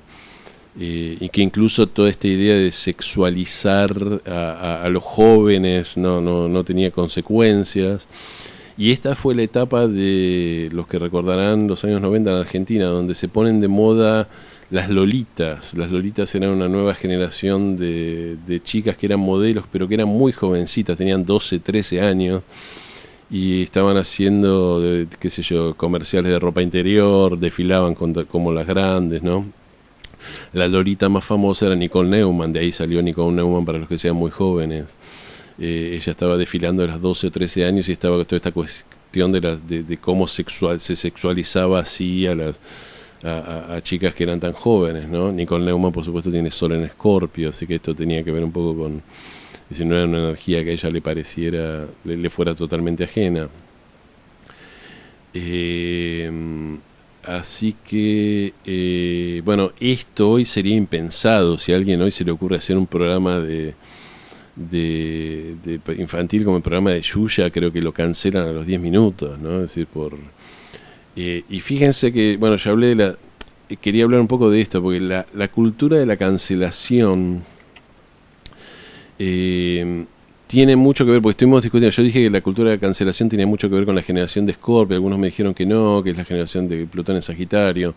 incluso toda esta idea de sexualizar a los jóvenes no tenía consecuencias. Y esta fue la etapa de los que recordarán los años 90 en Argentina, donde se ponen de moda las lolitas. Las lolitas eran una nueva generación de chicas que eran modelos, pero que eran muy jovencitas, tenían 12, 13 años, y estaban haciendo, qué sé yo, comerciales de ropa interior, desfilaban como las grandes, ¿no? La lolita más famosa era Nicole Neumann, de ahí salió Nicole Neumann para los que sean muy jóvenes. Ella estaba desfilando a los 12 o 13 años y estaba toda esta cuestión de cómo se sexualizaba así a chicas que eran tan jóvenes, ¿no? Nicole Neumann, por supuesto, tiene Sol en Escorpio, así que esto tenía que ver un poco con... Si no era una energía que a ella le pareciera, le fuera totalmente ajena. Así que, esto hoy sería impensado si a alguien hoy se le ocurre hacer un programa de infantil como el programa de Yuya. Creo que lo cancelan a los 10 minutos, ¿no? Es decir, y fíjense que, ya hablé quería hablar un poco de esto, porque la cultura de la cancelación tiene mucho que ver, porque estuvimos discutiendo, yo dije que la cultura de la cancelación tenía mucho que ver con la generación de Scorpio, algunos me dijeron que no, que es la generación de Plutón en Sagitario.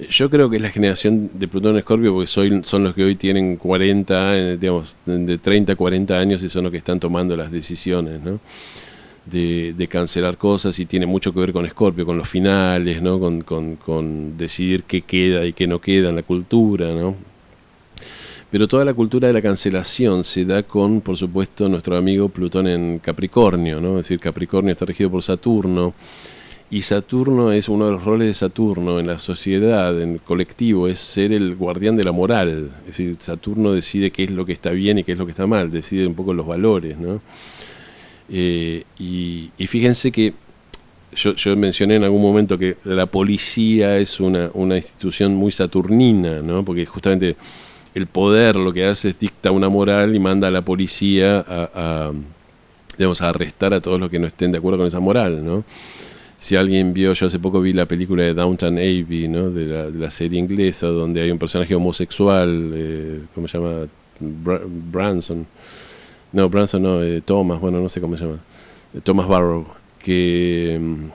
Yo creo que es la generación de Plutón en Escorpio, porque son los que hoy tienen 40, digamos, de 30 a 40 años, y son los que están tomando las decisiones, ¿no? De cancelar cosas, y tiene mucho que ver con Escorpio, con los finales, ¿no? Con decidir qué queda y qué no queda en la cultura, ¿no? Pero toda la cultura de la cancelación se da con, por supuesto, nuestro amigo Plutón en Capricornio, ¿no? Es decir, Capricornio está regido por Saturno, y Saturno es uno de los roles de Saturno en la sociedad, en el colectivo, es ser el guardián de la moral. Es decir, Saturno decide qué es lo que está bien y qué es lo que está mal, decide un poco los valores, ¿no? Y fíjense que yo mencioné en algún momento que la policía es una institución muy saturnina, ¿no? Porque justamente el poder lo que hace es dicta una moral y manda a la policía a arrestar a todos los que no estén de acuerdo con esa moral, ¿no? Si alguien vio, yo hace poco vi la película de Downton Abbey, ¿no? de la serie inglesa, donde hay un personaje homosexual, ¿cómo se llama? Branson. No, Branson no, Thomas, no sé cómo se llama. Thomas Barrow, que en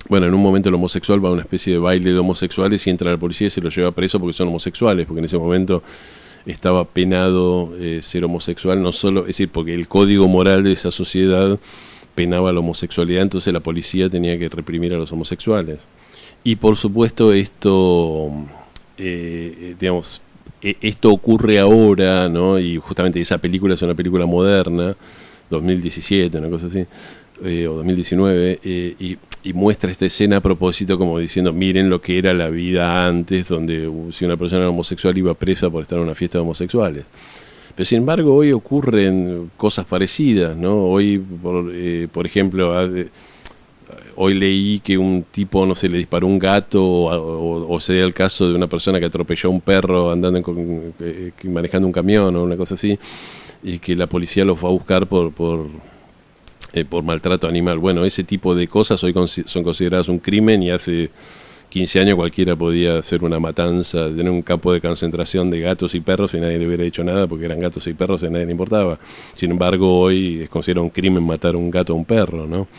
un momento el homosexual va a una especie de baile de homosexuales y entra la policía y se lo lleva preso porque son homosexuales, porque en ese momento estaba penado ser homosexual, no solo, es decir, porque el código moral de esa sociedad penaba la homosexualidad, entonces la policía tenía que reprimir a los homosexuales. Y por supuesto esto, esto ocurre ahora, ¿no? Y justamente esa película es una película moderna, 2017, una cosa así, o 2019, y muestra esta escena a propósito como diciendo, miren lo que era la vida antes, donde si una persona era homosexual iba presa por estar en una fiesta de homosexuales. Pero sin embargo hoy ocurren cosas parecidas, ¿no? Hoy, por ejemplo, hoy leí que un tipo, no sé, le disparó un gato, o se da el caso de una persona que atropelló a un perro andando manejando un camión o una cosa así, y que la policía los fue a buscar por maltrato animal. Bueno, ese tipo de cosas hoy son consideradas un crimen, y hace 15 años cualquiera podía hacer una matanza, tener un campo de concentración de gatos y perros y nadie le hubiera dicho nada porque eran gatos y perros y a nadie le importaba. Sin embargo, hoy es considerado un crimen matar a un gato o un perro, ¿no?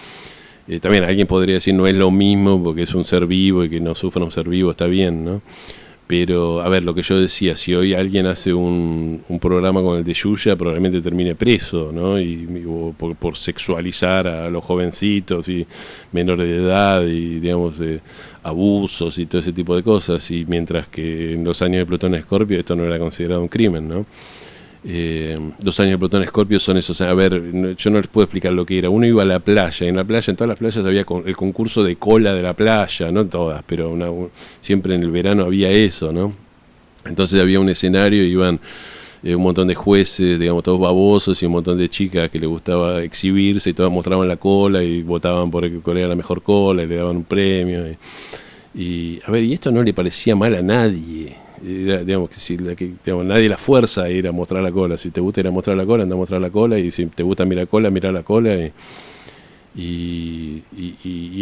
También alguien podría decir no es lo mismo porque es un ser vivo y que no sufra un ser vivo, está bien, ¿no? Pero, a ver, lo que yo decía, si hoy alguien hace un programa con el de Yuya, probablemente termine preso, ¿no? O por sexualizar a los jovencitos y menores de edad y, digamos, abusos y todo ese tipo de cosas. Y mientras que en los años de Plutón Escorpio esto no era considerado un crimen, ¿no? Los años de Plutón Escorpio son esos. A ver, yo no les puedo explicar lo que era. Uno iba a la playa, y en la playa, en todas las playas había el concurso de cola de la playa, no todas, pero siempre en el verano había eso, ¿no? Entonces había un escenario y iban un montón de jueces, digamos, todos babosos, y un montón de chicas que les gustaba exhibirse, y todas mostraban la cola y votaban por cuál era la mejor cola y le daban un premio. Y a ver, y esto no le parecía mal a nadie. Era, digamos, digamos, nadie la fuerza a ir a mostrar la cola. Si te gusta ir a mostrar la cola, anda a mostrar la cola, y si te gusta mirar la cola. Y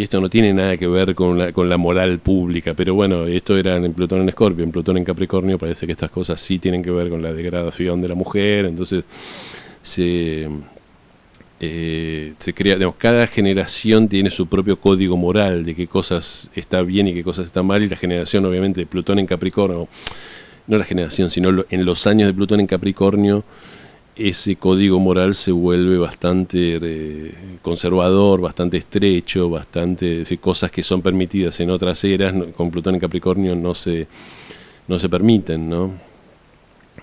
esto no tiene nada que ver con la moral pública, pero bueno, esto era en Plutón en Escorpio. En Plutón en Capricornio parece que estas cosas sí tienen que ver con la degradación de la mujer. Entonces se crea, digamos, cada generación tiene su propio código moral de qué cosas está bien y qué cosas están mal, y la generación, obviamente, de Plutón en Capricornio, no la generación, sino en los años de Plutón en Capricornio, ese código moral se vuelve bastante conservador, bastante estrecho, bastante, cosas que son permitidas en otras eras, con Plutón en Capricornio no se permiten, ¿no?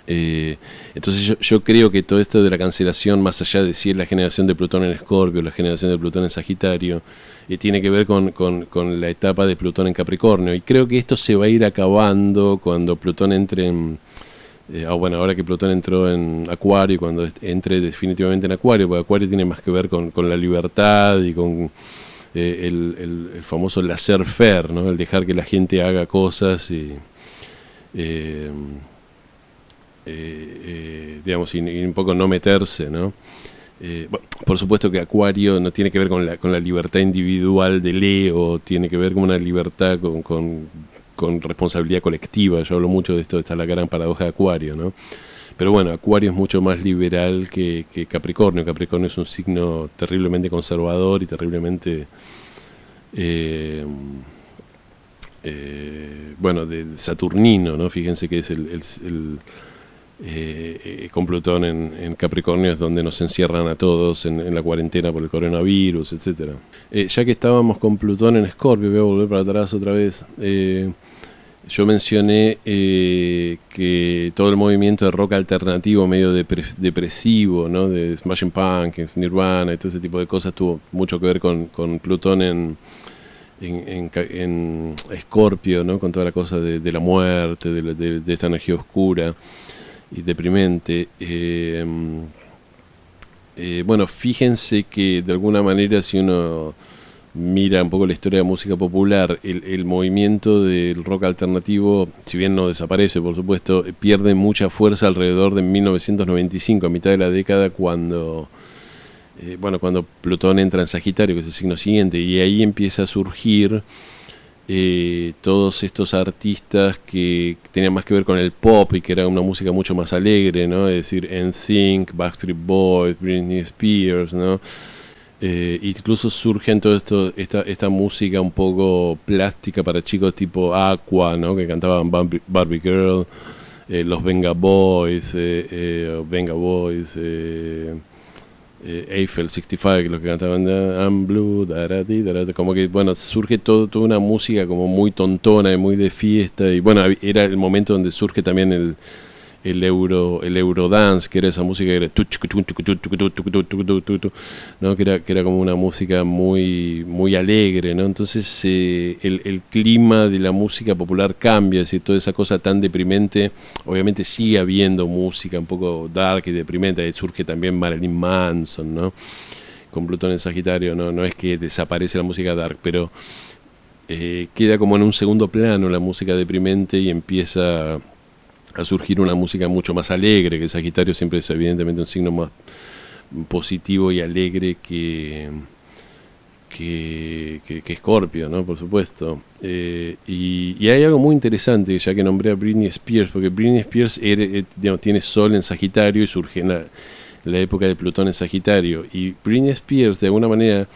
Entonces yo creo que todo esto de la cancelación, más allá de si es la generación de Plutón en Escorpio, la generación de Plutón en Sagitario, tiene que ver con la etapa de Plutón en Capricornio, y creo que esto se va a ir acabando cuando Plutón entre en... bueno, ahora que Plutón entró en Acuario, cuando entre definitivamente en Acuario, porque Acuario tiene más que ver con la libertad y con el famoso laissez-faire, ¿no? El dejar que la gente haga cosas y... digamos, y un poco no meterse, ¿no? Bueno, por supuesto que Acuario no tiene que ver con la libertad individual de Leo, tiene que ver con una libertad con responsabilidad colectiva. Yo hablo mucho de esto, está la gran paradoja de Acuario, ¿no? Pero bueno, Acuario es mucho más liberal que Capricornio. Capricornio es un signo terriblemente conservador y terriblemente... bueno, de saturnino, ¿no? Fíjense que es con Plutón en Capricornio es donde nos encierran a todos en la cuarentena por el coronavirus, etcétera. Ya que estábamos con Plutón en Escorpio, voy a volver para atrás otra vez. Yo mencioné que todo el movimiento de rock alternativo medio depresivo, ¿no? De Smashing Pumpkins, Nirvana y todo ese tipo de cosas tuvo mucho que ver con Plutón en Escorpio, ¿no? Con toda la cosa de la muerte, de esta energía oscura y deprimente. Bueno, fíjense que de alguna manera, si uno mira un poco la historia de la música popular, el movimiento del rock alternativo, si bien no desaparece, por supuesto, pierde mucha fuerza alrededor de 1995, a mitad de la década, cuando Plutón entra en Sagitario, que es el signo siguiente, y ahí empieza a surgir todos estos artistas que tenían más que ver con el pop y que era una música mucho más alegre, ¿no? Es decir, NSYNC, Backstreet Boys, Britney Spears, ¿no? Incluso surgen todo esto, esta música un poco plástica para chicos tipo Aqua, ¿no? Que cantaban Barbie Girl, los Venga Boys, Eiffel 65, que los que cantaban I'm Blue, como que, bueno, surge toda una música como muy tontona y muy de fiesta, y bueno, era el momento donde surge también el Eurodance, que era esa música que era, ¿no? que era como una música muy, muy alegre, ¿no? Entonces el clima de la música popular cambia, es decir, toda esa cosa tan deprimente, obviamente sigue habiendo música un poco dark y deprimente, ahí surge también Marilyn Manson, ¿no? Con Plutón en Sagitario, no es que desaparece la música dark, pero queda como en un segundo plano la música deprimente y empieza a surgir una música mucho más alegre, que Sagitario siempre es evidentemente un signo más positivo y alegre que Escorpio, ¿no? Por supuesto. Y hay algo muy interesante, ya que nombré a Britney Spears, porque Britney Spears tiene Sol en Sagitario y surge en la época de Plutón en Sagitario, y Britney Spears de alguna manera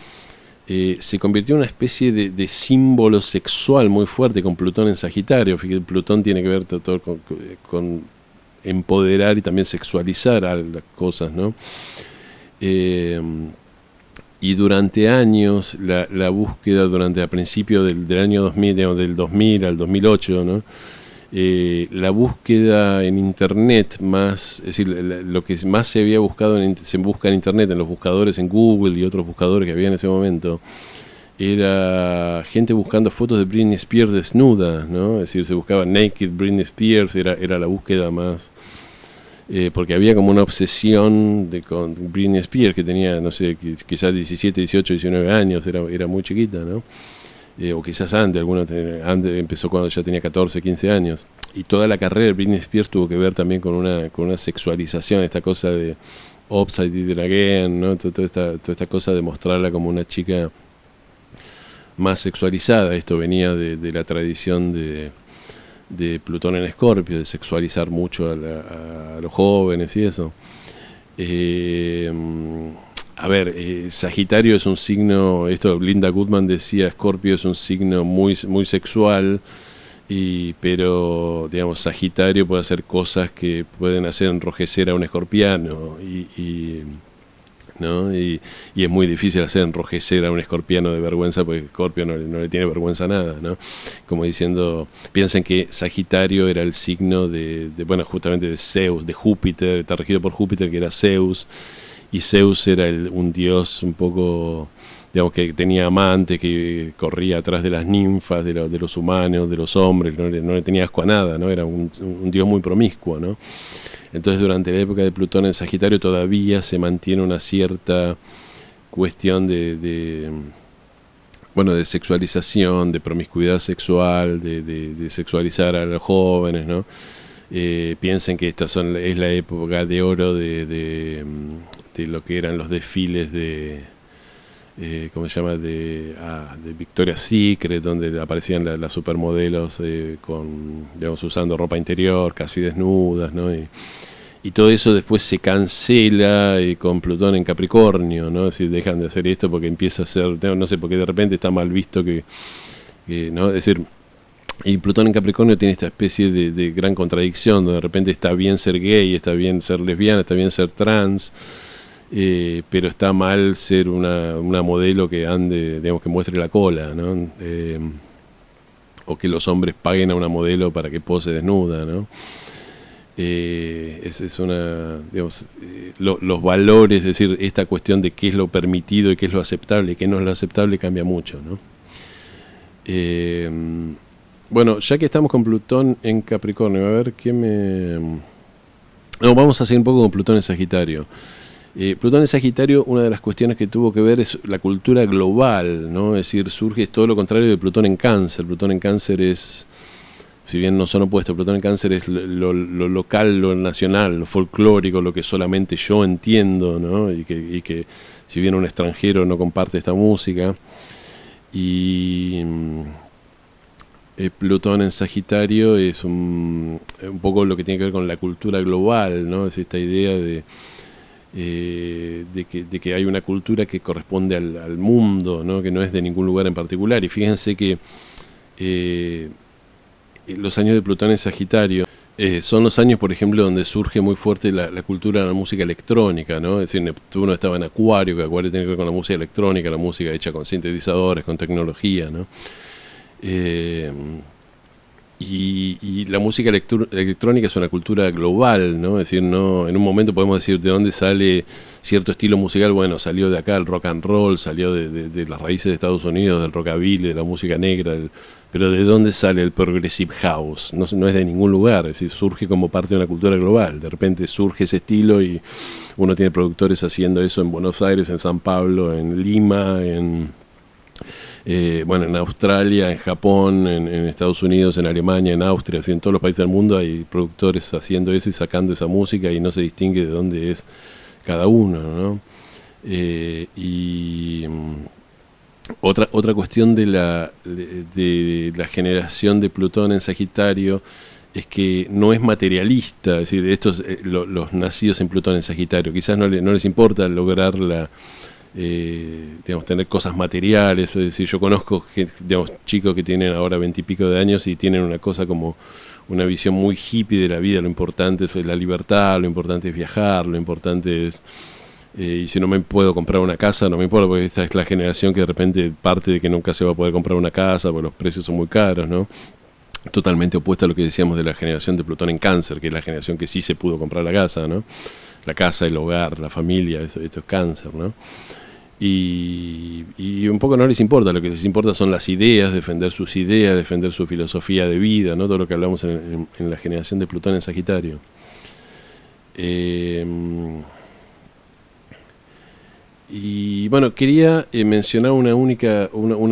se convirtió en una especie de símbolo sexual muy fuerte con Plutón en Sagitario. Fíjate, Plutón tiene que ver todo con empoderar y también sexualizar a las cosas, ¿no? Y durante años, la búsqueda a principios del año 2000, digamos, del 2000 al 2008, ¿no? La búsqueda en internet más, es decir, lo que más se había buscado, se busca en internet, en los buscadores en Google y otros buscadores que había en ese momento, era gente buscando fotos de Britney Spears desnuda, ¿no? Es decir, se buscaba Naked Britney Spears, era la búsqueda más, porque había como una obsesión con Britney Spears, que tenía, no sé, quizás 17, 18, 19 años, era muy chiquita, ¿no? O quizás antes, antes empezó cuando ya tenía 14, 15 años. Y toda la carrera de Britney Spears tuvo que ver también con una sexualización, esta cosa de Upside It Again, ¿no? Toda esta cosa de mostrarla como una chica más sexualizada. Esto venía de la tradición de Plutón en Escorpio, de sexualizar mucho a los jóvenes y eso. A ver, Sagitario es un signo, esto Linda Goodman decía, Escorpio es un signo muy, muy sexual, pero digamos, Sagitario puede hacer cosas que pueden hacer enrojecer a un escorpiano, ¿no? Y es muy difícil hacer enrojecer a un escorpiano de vergüenza, porque Escorpio no le tiene vergüenza a nada, ¿no? Como diciendo, piensen que Sagitario era el signo bueno, justamente de Zeus, de Júpiter, está regido por Júpiter, que era Zeus, y Zeus era un dios un poco, digamos, que tenía amantes, que corría atrás de las ninfas, de los humanos, de los hombres, no le tenía asco a nada, ¿no? Era un dios muy promiscuo, ¿no? Entonces, durante la época de Plutón en Sagitario todavía se mantiene una cierta cuestión de sexualización, de promiscuidad sexual, de sexualizar a los jóvenes, ¿no? Piensen que es la época de oro de lo que eran los desfiles ¿cómo se llama? De Victoria's Secret, donde aparecían las supermodelos digamos, usando ropa interior, casi desnudas, ¿no? Y todo eso después se cancela con Plutón en Capricornio, ¿no? Es decir, dejan de hacer esto porque empieza a ser, no sé, porque de repente está mal visto ¿no? Es decir, y Plutón en Capricornio tiene esta especie de gran contradicción, donde de repente está bien ser gay, está bien ser lesbiana, está bien ser trans, pero está mal ser una modelo que ande, digamos, que muestre la cola, ¿no? O que los hombres paguen a una modelo para que pose desnuda, ¿no? Es una, digamos, los valores, es decir, esta cuestión de qué es lo permitido y qué es lo aceptable y qué no es lo aceptable cambia mucho, ¿no? Bueno, ya que estamos con Plutón en Capricornio, a ver qué No, vamos a seguir un poco con Plutón en Sagitario. Plutón en Sagitario, una de las cuestiones que tuvo que ver es la cultura global, ¿no? Es decir, es todo lo contrario de Plutón en Cáncer. Plutón en Cáncer es, si bien no son opuestos, Plutón en Cáncer es lo local, lo nacional, lo folclórico, lo que solamente yo entiendo, ¿no? Y que si bien un extranjero no comparte esta música. Y Plutón en Sagitario es un poco lo que tiene que ver con la cultura global, ¿no? Es esta idea de que hay una cultura que corresponde al mundo, ¿no? Que no es de ningún lugar en particular. Y fíjense que los años de Plutón en Sagitario son los años, por ejemplo, donde surge muy fuerte la cultura de la música electrónica, ¿no? Es decir, Neptuno estaba en Acuario, que Acuario tiene que ver con la música electrónica, la música hecha con sintetizadores, con tecnología, ¿no? Y la música electrónica es una cultura global, ¿no? Es decir, no, en un momento podemos decir de dónde sale cierto estilo musical. Bueno, salió de acá el rock and roll, salió de las raíces de Estados Unidos, del rockabilly, de la música negra, pero ¿de dónde sale el progressive house? No es de ningún lugar, es decir, surge como parte de una cultura global. De repente surge ese estilo y uno tiene productores haciendo eso en Buenos Aires, en San Pablo, en Lima, en Australia, en Japón, en Estados Unidos, en Alemania, en Austria, así, en todos los países del mundo hay productores haciendo eso y sacando esa música y no se distingue de dónde es cada uno, ¿no? Otra cuestión de la generación de Plutón en Sagitario es que no es materialista, es decir, los nacidos en Plutón en Sagitario, quizás no les importa lograr digamos, tener cosas materiales. Es decir, yo conozco, digamos, chicos que tienen ahora 20 y pico de años y tienen una cosa como una visión muy hippie de la vida. Lo importante es la libertad, lo importante es viajar, lo importante es... y si no me puedo comprar una casa, no me importa, porque esta es la generación que de repente parte de que nunca se va a poder comprar una casa porque los precios son muy caros, ¿no? Totalmente opuesta a lo que decíamos de la generación de Plutón en Cáncer, que es la generación que sí se pudo comprar la casa, ¿no? La casa, el hogar, la familia, esto es Cáncer, ¿no? Y un poco no les importa, lo que les importa son las ideas, defender sus ideas, defender su filosofía de vida, ¿no? Todo lo que hablamos en la generación de Plutón en Sagitario. Y bueno, quería mencionar una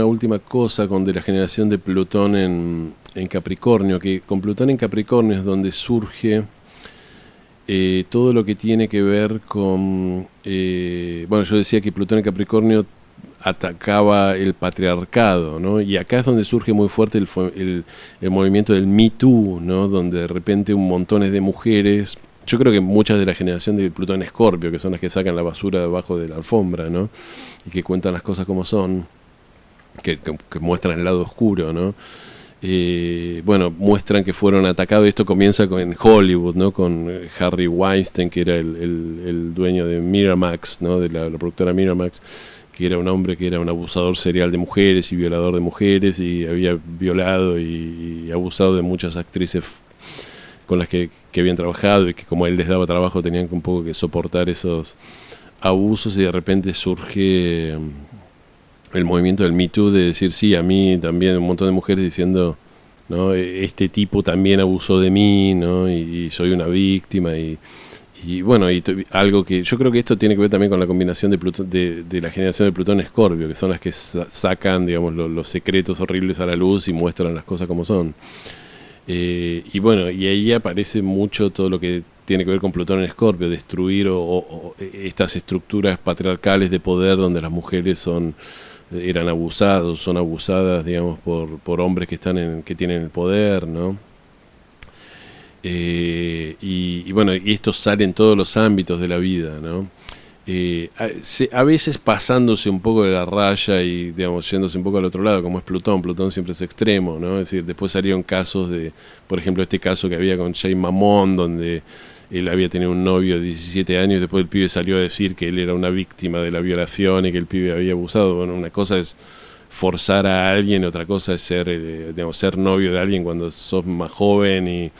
última cosa de la generación de Plutón en Capricornio, que con Plutón en Capricornio es donde surge todo lo que tiene que ver con... bueno, yo decía que Plutón en Capricornio atacaba el patriarcado, ¿no? Y acá es donde surge muy fuerte el movimiento del Me Too, ¿no? Donde de repente un montón de mujeres... Yo creo que muchas de la generación de Plutón en Escorpio, que son las que sacan la basura debajo de la alfombra, ¿no? Y que cuentan las cosas como son, que muestran el lado oscuro, ¿no? Bueno, muestran que fueron atacados. Esto comienza en Hollywood, ¿no? Con Harvey Weinstein, que era el dueño de Miramax, ¿no? De la productora Miramax, que era un hombre que era un abusador serial de mujeres y violador de mujeres, y había violado y abusado de muchas actrices con las que habían trabajado, y que como él les daba trabajo tenían un poco que soportar esos abusos. Y de repente surge el movimiento del Me Too, de decir, sí, a mí también, un montón de mujeres diciendo, ¿no? Este tipo también abusó de mí, ¿no? Y soy una víctima. Y bueno, algo que yo creo que esto tiene que ver también con la combinación de Plutón, de la generación de Plutón Escorpio, que son las que sacan, digamos, los secretos horribles a la luz y muestran las cosas como son. Y bueno, y ahí aparece mucho todo lo que tiene que ver con Plutón en Escorpio, destruir o estas estructuras patriarcales de poder donde las mujeres son abusadas, digamos, por hombres que tienen el poder, ¿no? Y bueno, y esto sale en todos los ámbitos de la vida, ¿no? A veces pasándose un poco de la raya y, digamos, yéndose un poco al otro lado, como es Plutón siempre es extremo, ¿no? Es decir, después salieron casos de, por ejemplo, este caso que había con Jay Mamón, donde él había tenido un novio de 17 años y después el pibe salió a decir que él era una víctima de la violación y que el pibe había abusado. Bueno, una cosa es forzar a alguien, otra cosa es ser novio de alguien cuando sos más joven,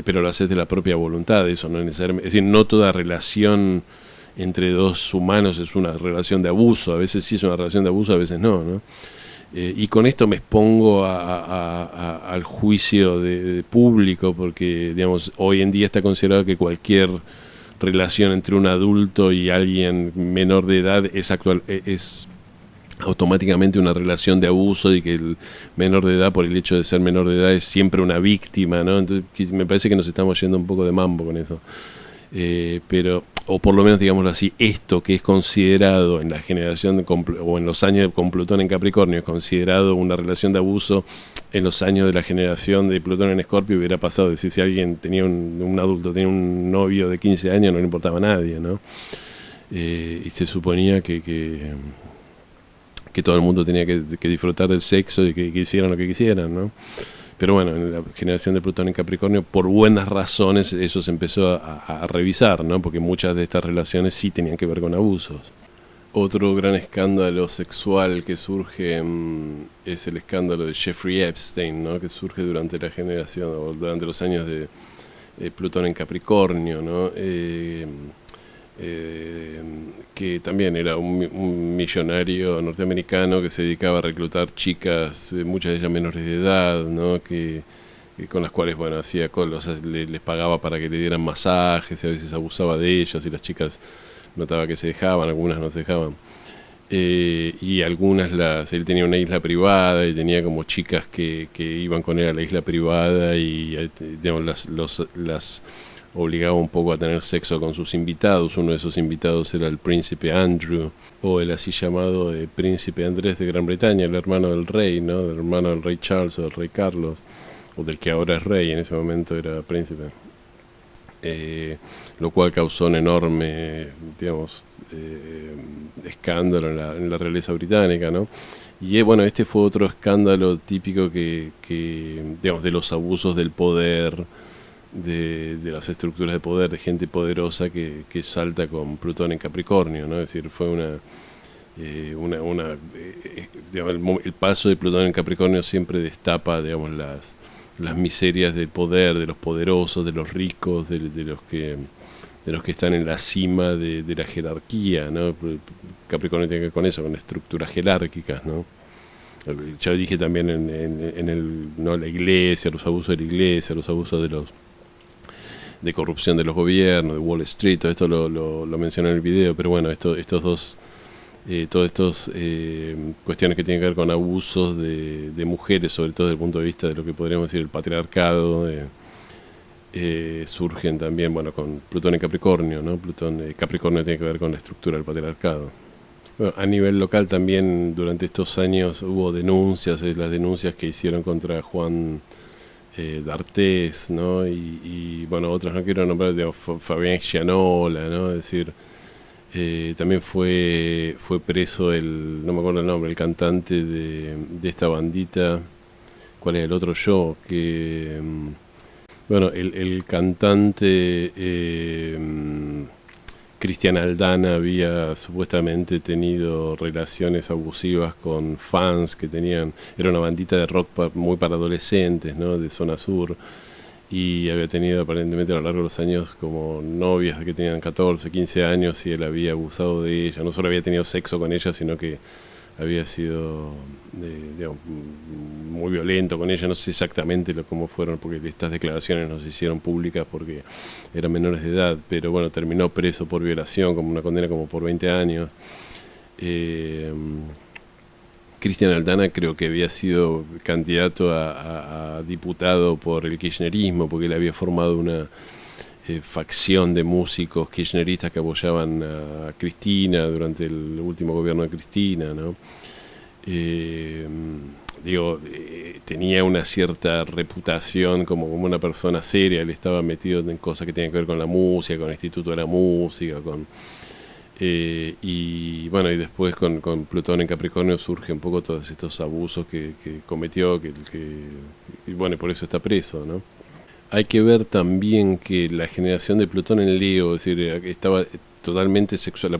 pero lo haces de la propia voluntad. Eso no es necesariamente, es decir, no toda relación entre dos humanos es una relación de abuso. A veces sí es una relación de abuso, a veces no, ¿no? Y con esto me expongo al juicio de público, porque, digamos, hoy en día está considerado que cualquier relación entre un adulto y alguien menor de edad es automáticamente una relación de abuso, y que el menor de edad, por el hecho de ser menor de edad, es siempre una víctima, ¿no? Entonces me parece que nos estamos yendo un poco de mambo con eso. Pero, o por lo menos, digámoslo así, esto que es considerado en la generación o en los años con Plutón en Capricornio es considerado una relación de abuso, en los años de la generación de Plutón en Escorpio hubiera pasado. Es decir, si alguien tenía un adulto tenía un novio de 15 años, no le importaba a nadie, ¿no? Y se suponía que todo el mundo tenía que disfrutar del sexo y que hicieran lo que quisieran, ¿no? Pero bueno, en la generación de Plutón en Capricornio, por buenas razones, eso se empezó a revisar, ¿no? Porque muchas de estas relaciones sí tenían que ver con abusos. Otro gran escándalo sexual que surge es el escándalo de Jeffrey Epstein, ¿no? Que surge durante la generación, o durante los años de Plutón en Capricornio, ¿no? Que también era un millonario norteamericano que se dedicaba a reclutar chicas, muchas de ellas menores de edad, ¿no? Que con las cuales, bueno, hacía cosas, les pagaba para que le dieran masajes, y a veces abusaba de ellas, y las chicas notaba que se dejaban, algunas no se dejaban. Y algunas él tenía una isla privada y tenía como chicas que iban con él a la isla privada, y digamos, las obligaba un poco a tener sexo con sus invitados. Uno de esos invitados era el príncipe Andrew, o el así llamado príncipe Andrés de Gran Bretaña, el hermano del rey, ¿no? El hermano del rey Charles o del rey Carlos, o del que ahora es rey, en ese momento era príncipe. lo cual causó un enorme, digamos, escándalo en la realeza británica, ¿no? Y bueno, este fue otro escándalo típico digamos, de los abusos del poder, de las estructuras de poder, de gente poderosa que salta con Plutón en Capricornio, ¿no? Es decir, fue digamos, el paso de Plutón en Capricornio siempre destapa, digamos, las miserias del poder, de los poderosos, de los ricos, de los que están en la cima de la jerarquía, ¿no? Capricornio tiene que ver con eso, con estructuras jerárquicas, ¿no? Ya dije también ¿no? La iglesia, los abusos de la iglesia, los abusos de corrupción de los gobiernos, de Wall Street, todo esto lo mencioné en el video, pero bueno, estos dos, todas estas cuestiones que tienen que ver con abusos de mujeres, sobre todo desde el punto de vista de lo que podríamos decir el patriarcado, surgen también, bueno, con Plutón en Capricornio, ¿no? Capricornio tiene que ver con la estructura del patriarcado. Bueno, a nivel local también durante estos años hubo denuncias, las denuncias que hicieron contra Juan D'Artés, ¿no? Bueno, otras no quiero nombrar, digamos, Fabián Gianola, ¿no? Es decir, también fue preso no me acuerdo el nombre, el cantante de esta bandita, ¿cuál es el otro yo? Bueno, el cantante Cristian Aldana había supuestamente tenido relaciones abusivas con fans que era una bandita de rock muy para adolescentes, ¿no? De zona sur, y había tenido aparentemente a lo largo de los años como novias que tenían 14, 15 años y él había abusado de ella. No solo había tenido sexo con ella, sino que había sido digamos, muy violento con ella. No sé exactamente cómo fueron, porque estas declaraciones no se hicieron públicas porque eran menores de edad, pero bueno, terminó preso por violación, como una condena como por 20 años. Cristian Aldana creo que había sido candidato a diputado por el kirchnerismo, porque él había formado una facción de músicos kirchneristas que apoyaban a Cristina durante el último gobierno de Cristina, ¿no? Tenía una cierta reputación como una persona seria. Él estaba metido en cosas que tienen que ver con la música, con el Instituto de la Música, y bueno, y después con Plutón en Capricornio surge un poco todos estos abusos que cometió, y bueno, por eso está preso, ¿no? Hay que ver también que la generación de Plutón en Leo, es decir, estaba totalmente sexual,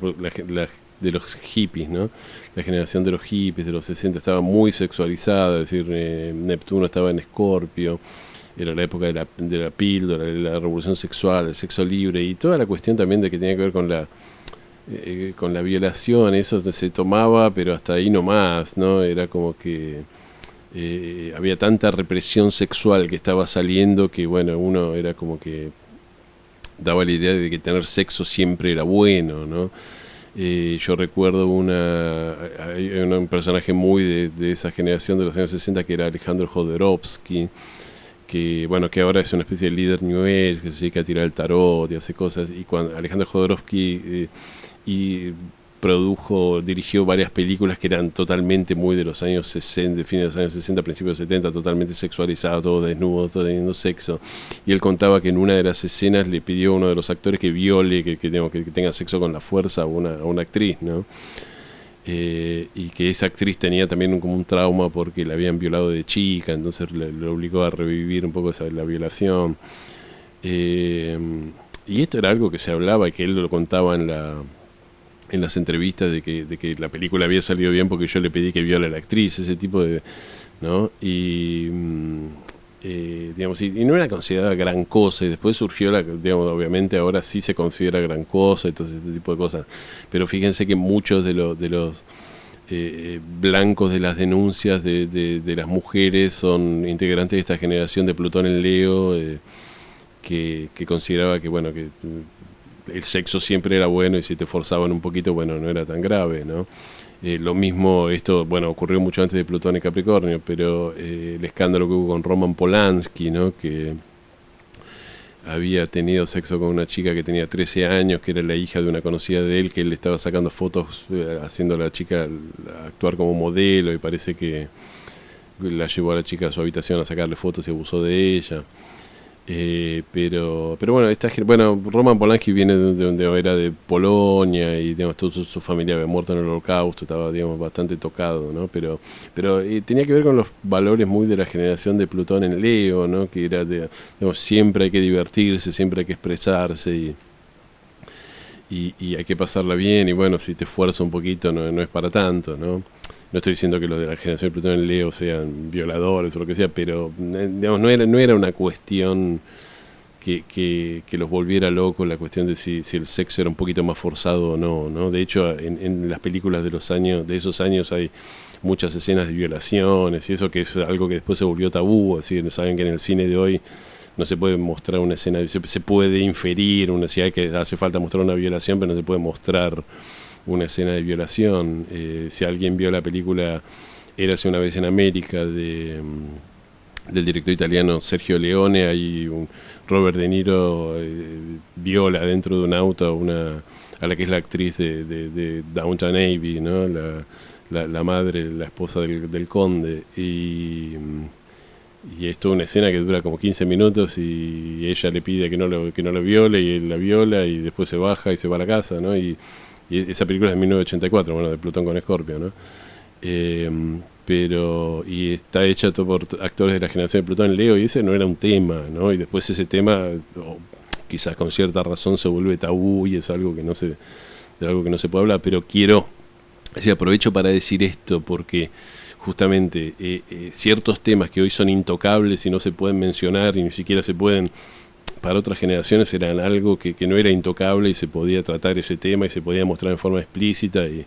de los hippies, ¿no? La generación de los hippies de los 60 estaba muy sexualizada, es decir, Neptuno estaba en Escorpio, era la época de la píldora, de la revolución sexual, el sexo libre, y toda la cuestión también de que tenía que ver con la violación. Eso se tomaba, pero hasta ahí nomás, ¿no? Era como que había tanta represión sexual que estaba saliendo que, bueno, uno era como que daba la idea de que tener sexo siempre era bueno, ¿no? Yo recuerdo un personaje muy de esa generación de los años 60 que era Alejandro Jodorowsky, que bueno, que ahora es una especie de líder New Age, que se dedica a tirar el tarot y hace cosas. Y cuando Alejandro Jodorowsky dirigió varias películas que eran totalmente muy de los años 60, de fines de los años 60, principios de 70, totalmente sexualizado, todo desnudo, todo teniendo sexo. Y él contaba que en una de las escenas le pidió a uno de los actores que viole, que tenga sexo con la fuerza a una actriz, ¿no? Y que esa actriz tenía también como un trauma porque la habían violado de chica, entonces le obligó a revivir un poco la violación. Y esto era algo que se hablaba y que él lo contaba en las entrevistas de que la película había salido bien porque yo le pedí que viola a la actriz, ese tipo de, ¿no? Digamos, y no era considerada gran cosa, y después surgió digamos, obviamente ahora sí se considera gran cosa y todo ese tipo de cosas, pero fíjense que muchos de los blancos de las denuncias de las mujeres son integrantes de esta generación de Plutón en Leo, que consideraba que, bueno, que el sexo siempre era bueno y si te forzaban un poquito, bueno, no era tan grave, ¿no? Lo mismo, esto, bueno, ocurrió mucho antes de Plutón y Capricornio, pero el escándalo que hubo con Roman Polanski, ¿no? Que había tenido sexo con una chica que tenía 13 años, que era la hija de una conocida de él, que él le estaba sacando fotos, haciendo a la chica actuar como modelo, y parece que la llevó a la chica a su habitación a sacarle fotos y abusó de ella. Pero bueno, bueno, Roman Polanski viene era de Polonia y digamos, toda su familia había muerto en el Holocausto, estaba digamos, bastante tocado, ¿no? Pero tenía que ver con los valores muy de la generación de Plutón en Leo, ¿no? Que era digamos, siempre hay que divertirse, siempre hay que expresarse y hay que pasarla bien y bueno, si te esfuerzas un poquito no es para tanto, ¿no? No estoy diciendo que los de la generación de Plutón en Leo sean violadores o lo que sea, pero digamos, no era una cuestión que los volviera locos, la cuestión de si el sexo era un poquito más forzado o no, ¿no? De hecho, en las películas de esos años hay muchas escenas de violaciones y eso que es algo que después se volvió tabú, así saben que en el cine de hoy no se puede mostrar una escena, se puede inferir, si hay que hace falta mostrar una violación, pero no se puede mostrar una escena de violación. Si alguien vio la película Érase una vez en América del director italiano Sergio Leone, hay Robert De Niro viola dentro de un auto a la que es la actriz de Downton Abbey, ¿no? La madre, la esposa del conde. Y esto es una escena que dura como 15 minutos y ella le pide que no lo viole y él la viola y después se baja y se va a la casa, ¿no? Y esa película es de 1984, bueno, de Plutón con Escorpio, ¿no? Y está hecha todo por actores de la generación de Plutón en Leo y ese no era un tema, ¿no? Y después ese tema, quizás con cierta razón, se vuelve tabú y es algo que de algo que no se puede hablar, pero aprovecho para decir esto porque justamente ciertos temas que hoy son intocables y no se pueden mencionar y ni siquiera se pueden, para otras generaciones eran algo que no era intocable y se podía tratar ese tema y se podía mostrar en forma explícita y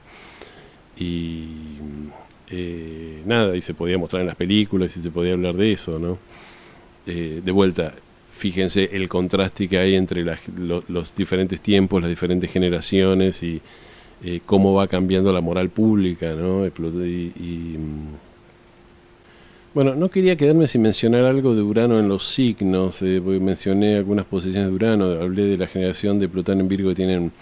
nada, y se podía mostrar en las películas y se podía hablar de eso, ¿no? De vuelta, fíjense el contraste que hay entre los diferentes tiempos, las diferentes generaciones y cómo va cambiando la moral pública, ¿no? Bueno, no quería quedarme sin mencionar algo de Urano en los signos, porque mencioné algunas posiciones de Urano, hablé de la generación de Plutón en Virgo que tienen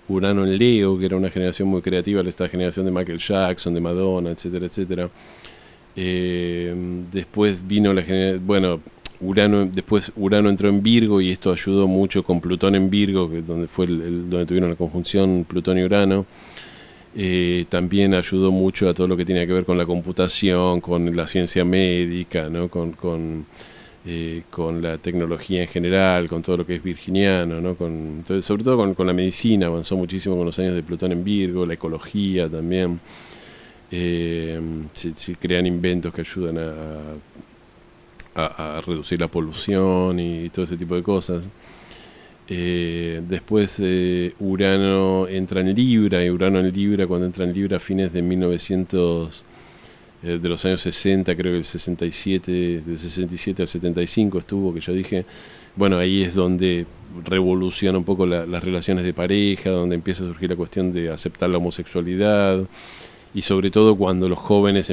Urano en Leo, que era una generación muy creativa, esta generación de Michael Jackson, de Madonna, etcétera, etcétera. Después vino después Urano entró en Virgo y esto ayudó mucho con Plutón en Virgo, que donde fue donde tuvieron la conjunción Plutón y Urano. También ayudó mucho a todo lo que tenía que ver con la computación, con la ciencia médica, ¿no? con la tecnología en general, con todo lo que es virginiano, ¿no? Entonces, sobre todo con la medicina, avanzó muchísimo con los años de Plutón en Virgo, la ecología también. Se crean inventos que ayudan a reducir la polución y todo ese tipo de cosas. Después Urano entra en Libra, y Urano en Libra, cuando entra en Libra a fines de 1900, de los años 60, creo que el 67, del 67 al 75 estuvo, que yo dije, bueno, ahí es donde revoluciona un poco las relaciones de pareja, donde empieza a surgir la cuestión de aceptar la homosexualidad, y sobre todo cuando los jóvenes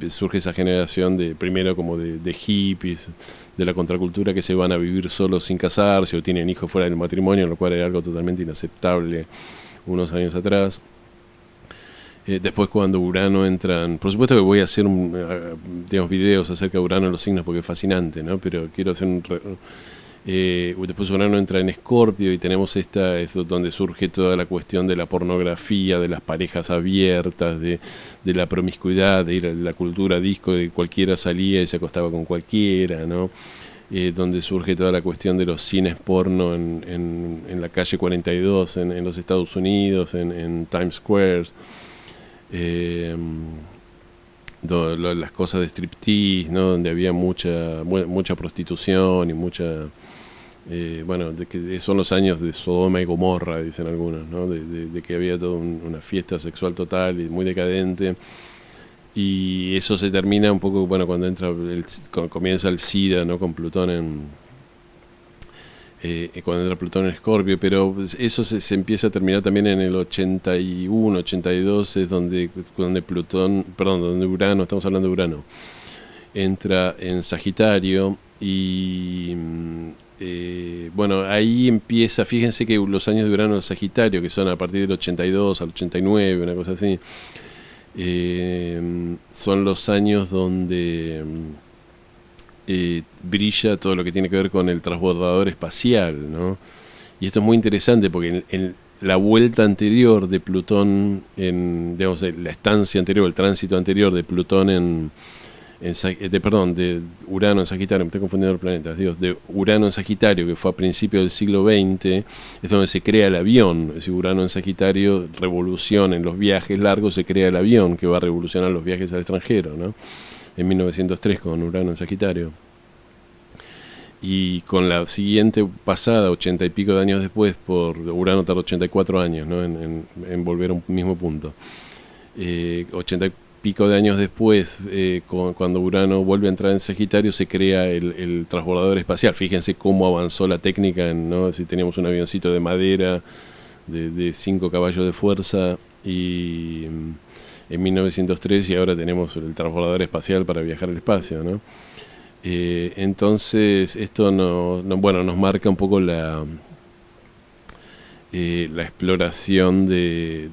surge esa generación primero como de hippies, de la contracultura que se van a vivir solos sin casarse o tienen hijos fuera del matrimonio, lo cual era algo totalmente inaceptable unos años atrás. Después cuando Urano entran, por supuesto que voy a hacer digamos, videos acerca de Urano en los signos porque es fascinante, ¿no? Pero quiero hacer después Urano entra en Escorpio y tenemos es donde surge toda la cuestión de la pornografía, de las parejas abiertas, de la promiscuidad, de ir a la cultura disco, de cualquiera salía y se acostaba con cualquiera, ¿no? Donde surge toda la cuestión de los cines porno en la calle 42 en los Estados Unidos, en Times Square. Las cosas de striptease, ¿no? Donde había mucha prostitución y de que son los años de Sodoma y Gomorra, dicen algunos, ¿no? De que había toda una fiesta sexual total y muy decadente. Y eso se termina un poco, bueno, cuando comienza el SIDA, ¿no? Con Plutón cuando entra Plutón en Escorpio, pero eso se empieza a terminar también en el 81, 82, es donde donde Urano, estamos hablando de Urano, entra en Sagitario y bueno, ahí empieza, fíjense que los años de Urano en Sagitario, que son a partir del 82 al 89, una cosa así, son los años donde brilla todo lo que tiene que ver con el transbordador espacial, ¿no? Y esto es muy interesante porque en la vuelta anterior de Plutón, digamos, la estancia anterior, el tránsito anterior de Plutón de Urano en Sagitario, me estoy confundiendo los planetas, Dios, de Urano en Sagitario, que fue a principios del siglo XX, es donde se crea el avión. Es decir, Urano en Sagitario, revolución en los viajes largos, se crea el avión que va a revolucionar los viajes al extranjero, ¿no? En 1903 con Urano en Sagitario. Y con la siguiente pasada, 80 y pico de años después, por Urano tardó 84 años, ¿no? en volver a un mismo punto. 80 y pico de años después, cuando Urano vuelve a entrar en Sagitario, se crea el transbordador espacial. Fíjense cómo avanzó la técnica, ¿no? Si teníamos un avioncito de madera de 5 caballos de fuerza y en 1903, y ahora tenemos el transbordador espacial para viajar al espacio, ¿no? Entonces esto nos marca un poco la exploración del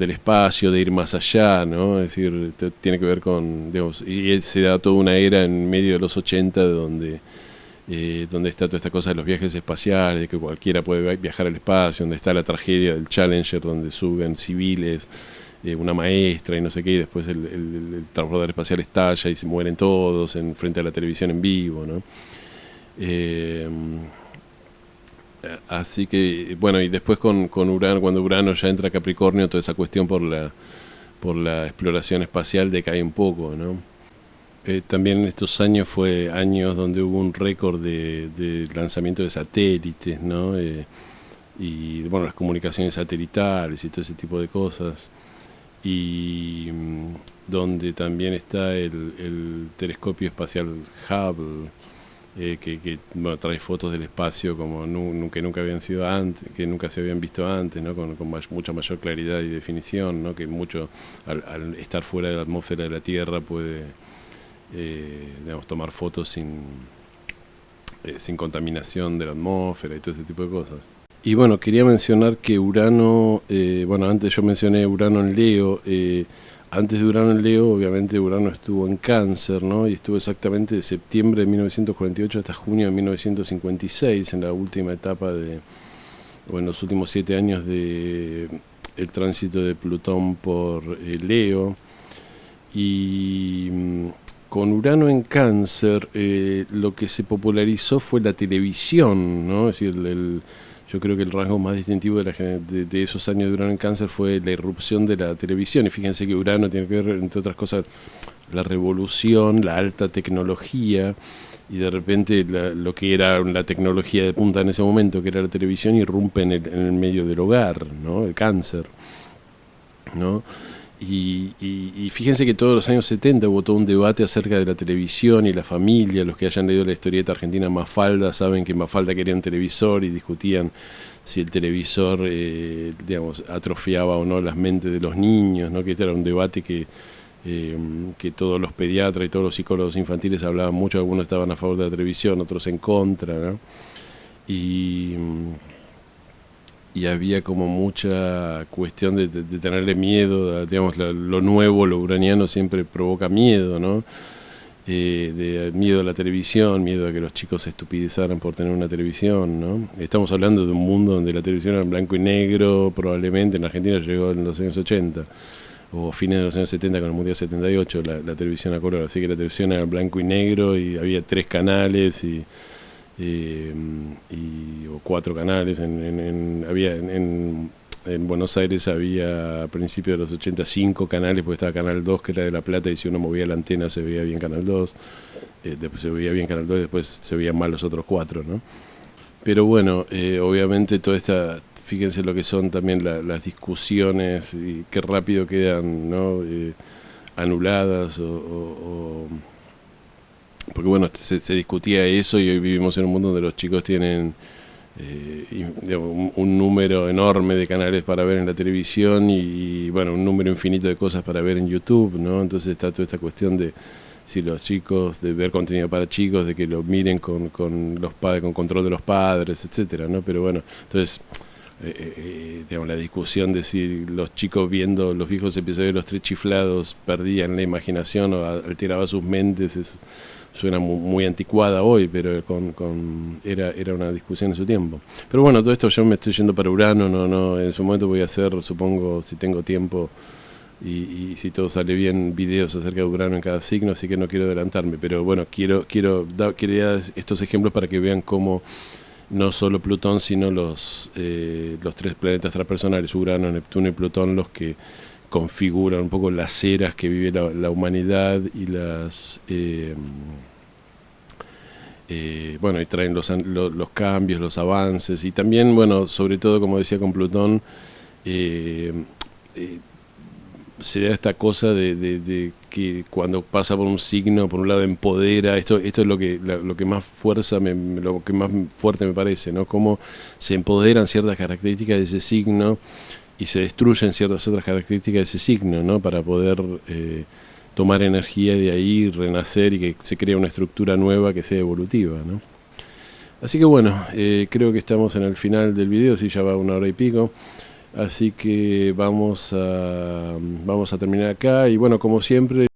espacio, de ir más allá, ¿no? Es decir, tiene que ver con, digamos, y se da toda una era en medio de los 80 donde está toda esta cosa de los viajes espaciales, de que cualquiera puede viajar al espacio, donde está la tragedia del Challenger, donde suben civiles, una maestra y no sé qué, y después el transbordador espacial estalla y se mueren todos frente a la televisión en vivo, ¿no? Así que, bueno, y después con Urano, cuando Urano ya entra a Capricornio, toda esa cuestión por la exploración espacial decae un poco, ¿no? También en estos años fue años donde hubo un récord de lanzamiento de satélites, ¿no? Y, bueno, las comunicaciones satelitales y todo ese tipo de cosas. Y donde también está el telescopio espacial Hubble, bueno, trae fotos del espacio como que nunca habían sido antes, que nunca se habían visto antes, ¿no? con mucha mayor claridad y definición, ¿no? Que al estar fuera de la atmósfera de la Tierra puede digamos, tomar fotos sin contaminación de la atmósfera y todo ese tipo de cosas. Y bueno, quería mencionar que Urano, bueno, antes yo mencioné Urano en Leo, antes de Urano en Leo, obviamente Urano estuvo en Cáncer, ¿no? Y estuvo exactamente de septiembre de 1948 hasta junio de 1956, en la última etapa en los últimos 7 años de el tránsito de Plutón por Leo. Y con Urano en Cáncer, lo que se popularizó fue la televisión, ¿no? Es decir, yo creo que el rasgo más distintivo de esos años de Urano en Cáncer fue la irrupción de la televisión. Y fíjense que Urano tiene que ver, entre otras cosas, la revolución, la alta tecnología, y de repente lo que era la tecnología de punta en ese momento, que era la televisión, irrumpe en el medio del hogar, ¿no? El cáncer, ¿no? Y fíjense que todos los años 70 hubo todo un debate acerca de la televisión y la familia. Los que hayan leído la historieta argentina Mafalda saben que Mafalda quería un televisor y discutían si el televisor digamos, atrofiaba o no las mentes de los niños, ¿no? Que este era un debate que todos los pediatras y todos los psicólogos infantiles hablaban mucho. Algunos estaban a favor de la televisión, otros en contra, ¿no? Y había como mucha cuestión de tenerle miedo, digamos, lo nuevo, lo uraniano siempre provoca miedo, ¿no? Miedo a la televisión, miedo a que los chicos se estupidizaran por tener una televisión, ¿no? Estamos hablando de un mundo donde la televisión era en blanco y negro, probablemente en Argentina llegó en los años 80, o fines de los años 70 con el Mundial 78, la televisión a color, así que la televisión era en blanco y negro y había 3 canales o 4 canales. En Buenos Aires había a principios de los 80 5 canales, porque estaba Canal 2 que era de La Plata, y si uno movía la antena se veía bien Canal 2, después se veía bien Canal 2 y después se veían mal los otros 4, ¿no? Pero bueno, obviamente toda esta, fíjense lo que son también las discusiones y qué rápido quedan, ¿no? Anuladas porque bueno, se discutía eso, y hoy vivimos en un mundo donde los chicos tienen un número enorme de canales para ver en la televisión y bueno, un número infinito de cosas para ver en YouTube, ¿no? Entonces está toda esta cuestión de si los chicos, de ver contenido para chicos, de que lo miren con los padres, con control de los padres, etcétera, ¿no? Pero bueno, entonces digamos, la discusión de si los chicos viendo los viejos episodios de Los Tres Chiflados perdían la imaginación o alteraba sus mentes, suena muy anticuada hoy, pero era una discusión en su tiempo. Pero bueno, todo esto yo me estoy yendo para Urano, no, en su momento voy a hacer, supongo, si tengo tiempo y si todo sale bien, videos acerca de Urano en cada signo, así que no quiero adelantarme, pero bueno, quería dar estos ejemplos para que vean cómo no solo Plutón, sino los tres planetas transpersonales, Urano, Neptuno y Plutón, los que configuran un poco las eras que vive la humanidad y bueno, y traen los cambios, los avances, y también, bueno, sobre todo, como decía con Plutón, se da esta cosa de que cuando pasa por un signo, por un lado empodera, esto es lo que más lo que más fuerte me parece, ¿no? Cómo se empoderan ciertas características de ese signo y se destruyen ciertas otras características de ese signo, ¿no? Para poder tomar energía y de ahí renacer y que se crea una estructura nueva que sea evolutiva, ¿no? Así que bueno, creo que estamos en el final del video, sí, ya va 1 hora y pico. Así que vamos a terminar acá y bueno, como siempre